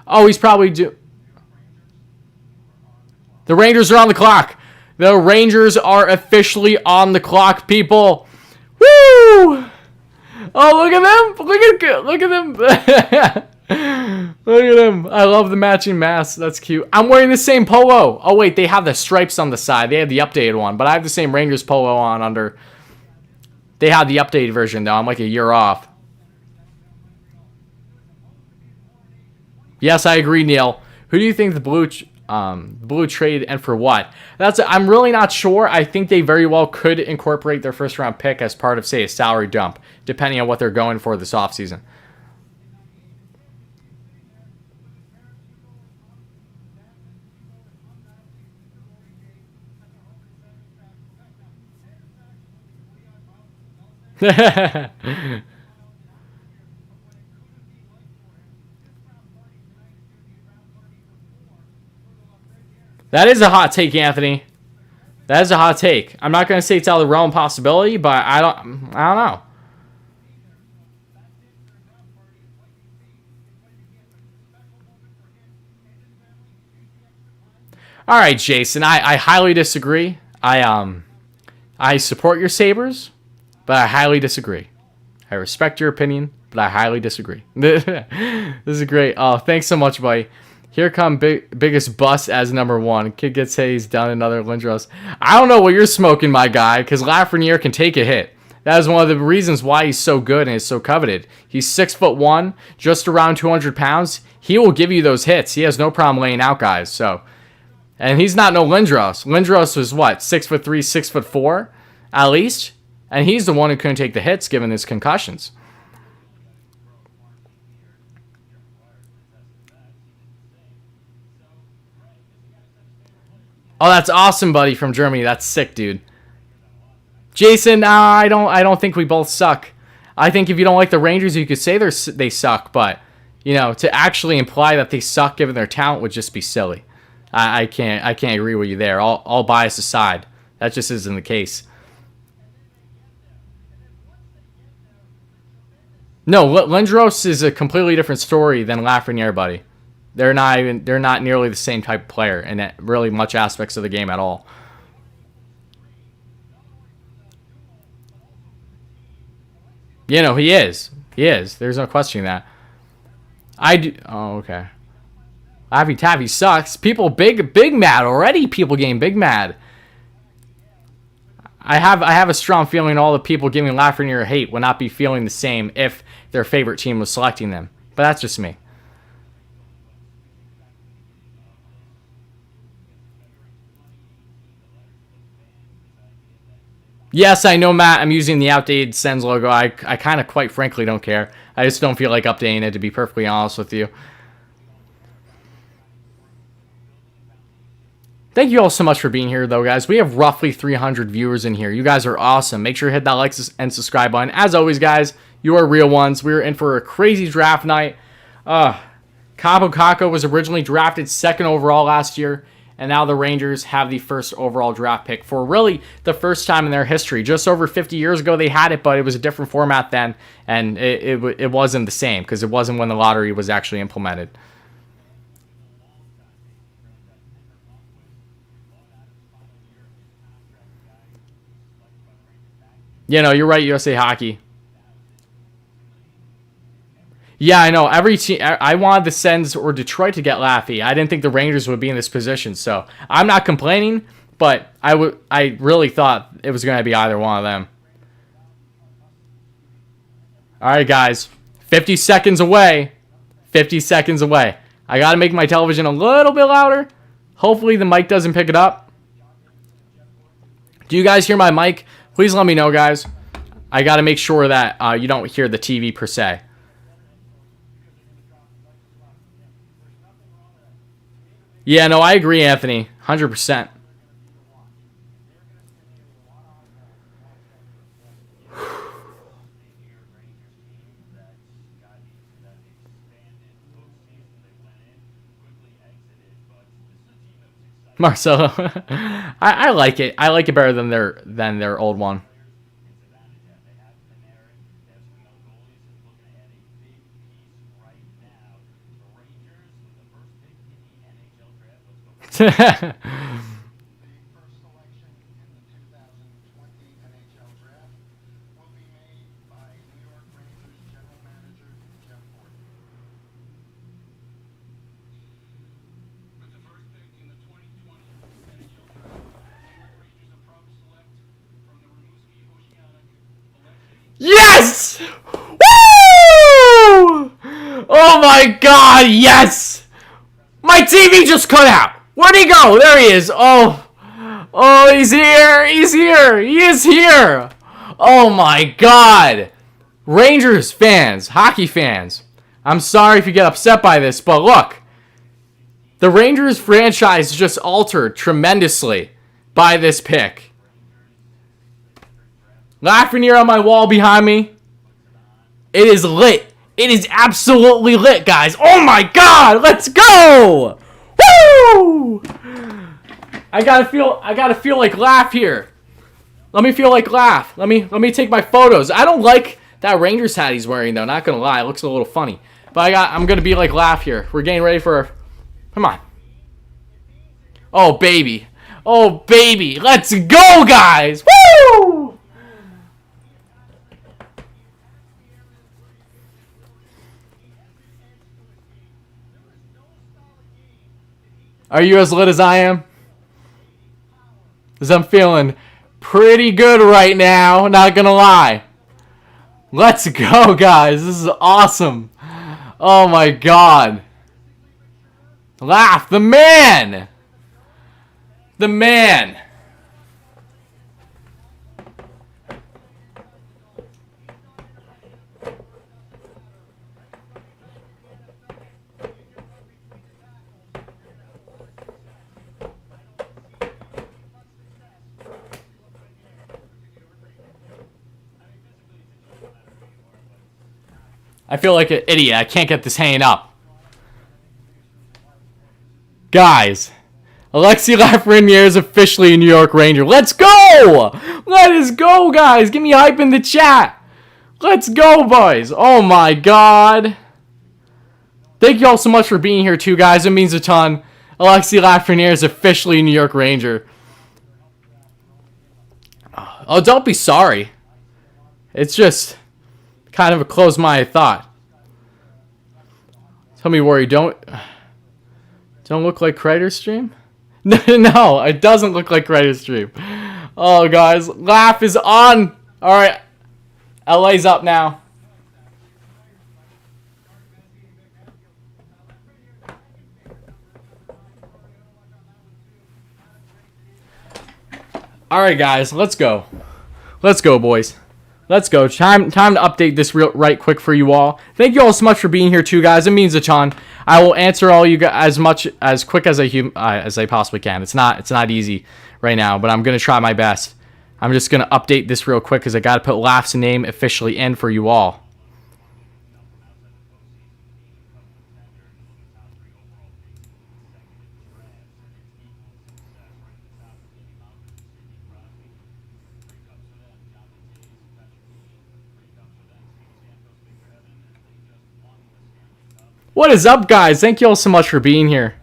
Oh, he's probably The Rangers are on the clock. The Rangers are officially on the clock, people. Woo! Oh, look at them. Look at them. Look at them. I love the matching masks. That's cute. I'm wearing the same polo. Oh, wait. They have the stripes on the side. They have the updated one. But I have the same Rangers polo on under... They had the updated version, though. I'm like a year off. Yes, I agree, Neil. Who do you think the Blue trade and for what? I'm really not sure. I think they very well could incorporate their first-round pick as part of, say, a salary dump, depending on what they're going for this offseason. That is a hot take, Anthony. That is a hot take. I'm not going to say it's out of the realm of possibility, but I don't know. All right, Jason. I highly disagree. I support your Sabres, but I highly disagree. I respect your opinion, but I highly disagree. This is great. Oh, thanks so much, buddy. Here come biggest bust as number one. Kid gets hit. He's done another Lindros. I don't know what you're smoking, my guy, because Lafreniere can take a hit. That is one of the reasons why he's so good and is so coveted. He's 6'1", just around 200 pounds. He will give you those hits. He has no problem laying out guys. So, and he's not no Lindros. Lindros was what, 6'3", 6'4", at least. And he's the one who couldn't take the hits given his concussions. Oh, that's awesome, buddy, from Germany. That's sick, dude. Jason, I don't think we both suck. I think if you don't like the Rangers, you could say they suck, but to actually imply that they suck given their talent would just be silly. I can't agree with you there. All bias aside, that just isn't the case. No, Lindros is a completely different story than Lafreniere, buddy. They're not nearly the same type of player in really much aspects of the game at all. He is. He is. There's no questioning that. Oh, okay. Laffy Taffy sucks. People big mad already. People getting big mad. I have a strong feeling all the people giving Lafreniere hate would not be feeling the same if their favorite team was selecting them. but that's just me. Yes, I know, Matt. I'm using the outdated Sens logo. I kind of, quite frankly, don't care. I just don't feel like updating it, to be perfectly honest with you. Thank you all so much for being here, though, guys. We have roughly 300 viewers in here. You guys are awesome. Make sure to hit that like and subscribe button. As always, guys, you are real ones. We are in for a crazy draft night. Kaapo Kakko was originally drafted 2nd overall last year, and now the Rangers have the 1st overall draft pick for really the first time in their history. Just over 50 years ago, they had it, but it was a different format then, and it wasn't the same because it wasn't when the lottery was actually implemented. You know, you're right, USA Hockey. Yeah, I know. Every team, I wanted the Sens or Detroit to get Laffy. I didn't think the Rangers would be in this position, so I'm not complaining. But I really thought it was going to be either one of them. All right, guys, 50 seconds away. 50 seconds away. I got to make my television a little bit louder. Hopefully the mic doesn't pick it up. Do you guys hear my mic? Please let me know, guys. I got to make sure that you don't hear the TV per se. Yeah, no, I agree, Anthony. 100%. Marcelo. I like it. I like it better than their old one. The first selection in the 2020 NHL Draft will be made by New York Rangers General Manager Jeff Gorton. With the first pick in the 2020 NHL Draft, New York Rangers are proud to select from the Rimouski Oceanic Alexis. Yes! Woo! Oh my God! Yes! My TV just cut out. Where'd he go? There he is. Oh, he's here. He's here. He is here. Oh my God. Rangers fans, hockey fans, I'm sorry if you get upset by this, but look, the Rangers franchise just altered tremendously by this pick. Lafreniere on my wall behind me. It is lit. It is absolutely lit, guys. Oh my God. Let's go. Woo! I gotta feel like Laugh here. Let me feel like Laugh. Let me take my photos. I don't like that Rangers hat he's wearing though. Not gonna lie, it looks a little funny. But I'm gonna be like Laugh here. We're getting ready for. Come on. Oh baby, let's go, guys. Woo! Are you as lit as I am? Because I'm feeling pretty good right now, not gonna lie. Let's go, guys. This is awesome. Oh my God. Laugh, the man! The man! I feel like an idiot. I can't get this hanging up. Guys, Alexis Lafreniere is officially a New York Ranger. Let's go! Let us go, guys. Give me hype in the chat. Let's go, boys. Oh, my God. Thank you all so much for being here, too, guys. It means a ton. Alexis Lafreniere is officially a New York Ranger. Oh, don't be sorry. It's just kind of a closed-minded thought. Tell me, Worry, don't look like Crater Stream? No, it doesn't look like Crater Stream. Oh, guys, Laugh is on. All right, LA's up now. All right, guys, let's go. Let's go, boys. Let's go. Time to update this right quick for you all. Thank you all so much for being here too, guys. It means a ton. I will answer all you guys as quick as I possibly can. It's not easy right now, but I'm gonna try my best. I'm just gonna update this real quick because I gotta put Laf's name officially in for you all. What is up, guys? Thank you all so much for being here.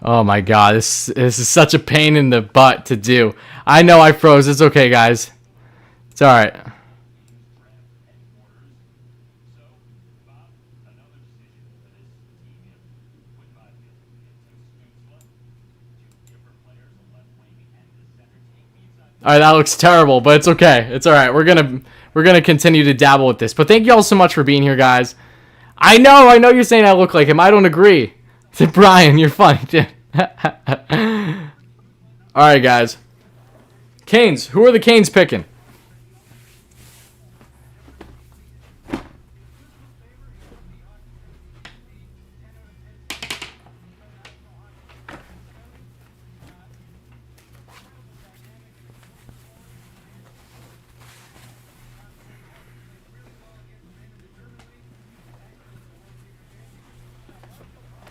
Oh my god, this is such a pain in the butt to do. I know I froze. It's okay, guys. It's alright. Alright, that looks terrible, but it's okay. It's alright. We're gonna continue to dabble with this. But thank you all so much for being here, guys. I know you're saying I look like him. I don't agree. Brian, you're funny, dude. Alright, guys. Canes. Who are the Canes picking?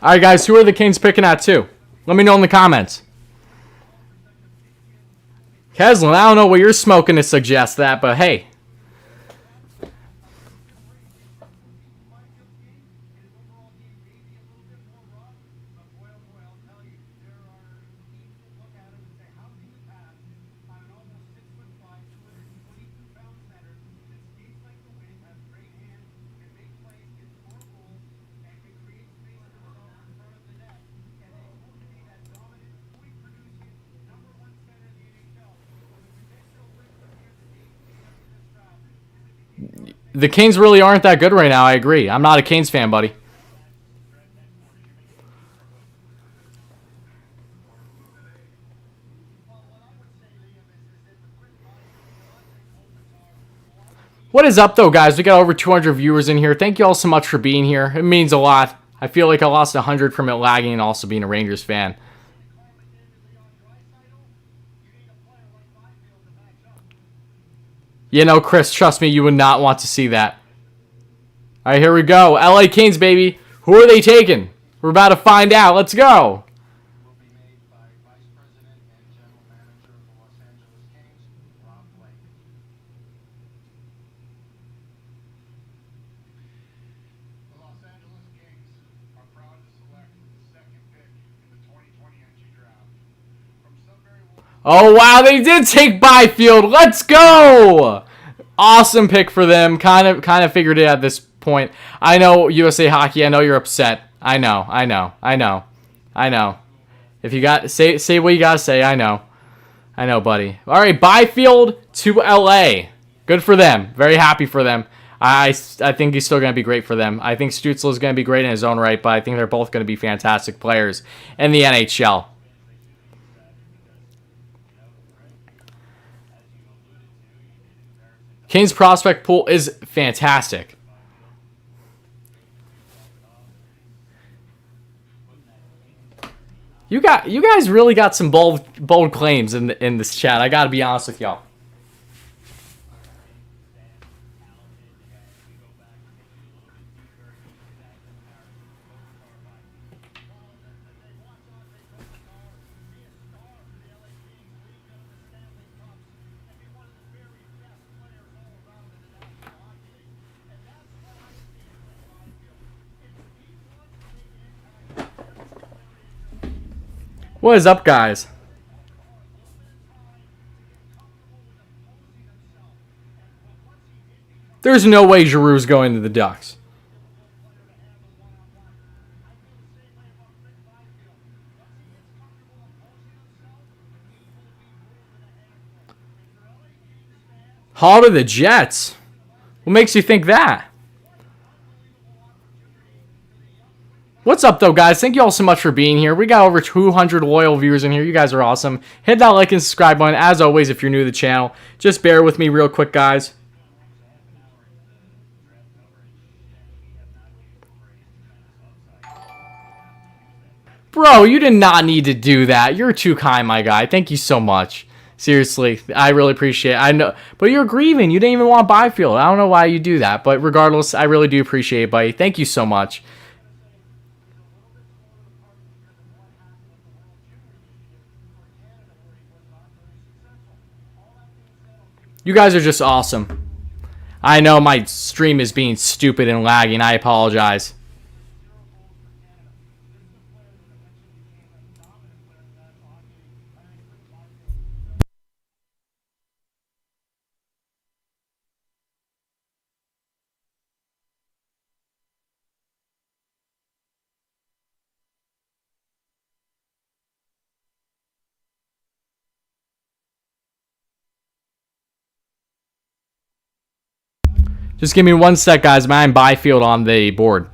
Alright, guys. Who are the Canes picking at, too? Let me know in the comments. Keslin, I don't know what you're smoking to suggest that, but hey. The Canes really aren't that good right now, I agree. I'm not a Canes fan, buddy. What is up, though, guys? We got over 200 viewers in here. Thank you all so much for being here. It means a lot. I feel like I lost 100 from it lagging and also being a Rangers fan. You know, Chris, trust me, you would not want to see that. All right, here we go. LA Kings, baby. Who are they taking? We're about to find out. Let's go. Oh, wow, they did take Byfield. Let's go. Awesome pick for them. Kind of figured it at this point. I know, USA Hockey, I know you're upset. I know. If you got say what you got to say, I know, buddy. All right, Byfield to LA. Good for them. Very happy for them. I think he's still going to be great for them. I think Stutzle is going to be great in his own right, but I think they're both going to be fantastic players in the NHL. Canes prospect pool is fantastic. You guys really got some bold claims in this chat. I got to be honest with y'all. What is up, guys? There's no way Giroux's going to the Ducks. Hall to the Jets. What makes you think that? What's up, though, guys? Thank you all so much for being here. We got over 200 loyal viewers in here. You guys are awesome. Hit that like and subscribe button. As always, if you're new to the channel, just bear with me real quick, guys. Bro, you did not need to do that. You're too kind, my guy. Thank you so much. Seriously, I really appreciate it. I know, but you're grieving. You didn't even want Byfield. I don't know why you do that, but regardless, I really do appreciate it, buddy. Thank you so much. You guys are just awesome. I know my stream is being stupid and lagging. I apologize. Just give me one sec, guys. I'm Byfield on the board.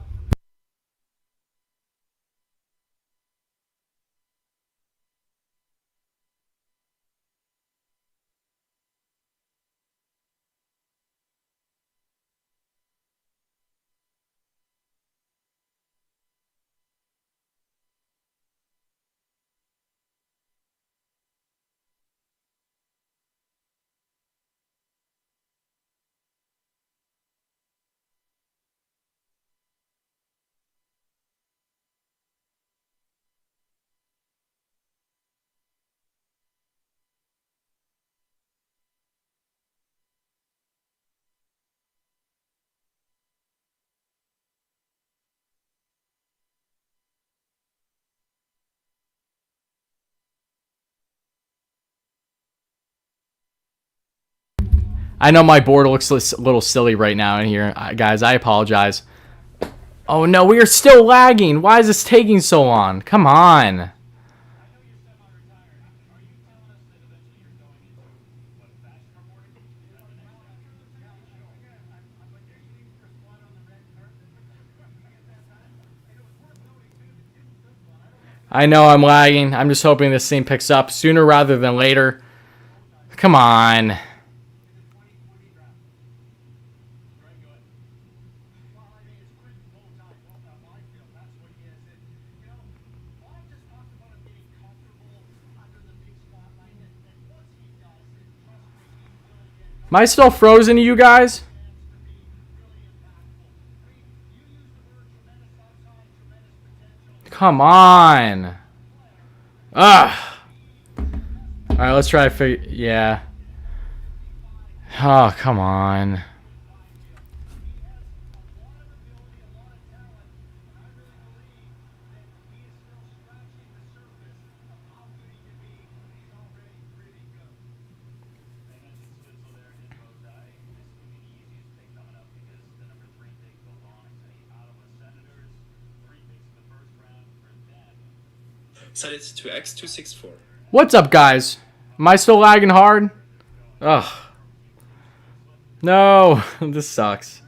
I know my board looks a little silly right now in here. Guys, I apologize. Oh no, we are still lagging. Why is this taking so long? Come on. I know I'm lagging. I'm just hoping this thing picks up sooner rather than later. Come on. Am I still frozen to you guys? Come on. Ugh. Alright, let's try to figure... Yeah. Oh, come on. Set it to X264. What's up, guys? Am I still lagging hard? Ugh. No, this sucks.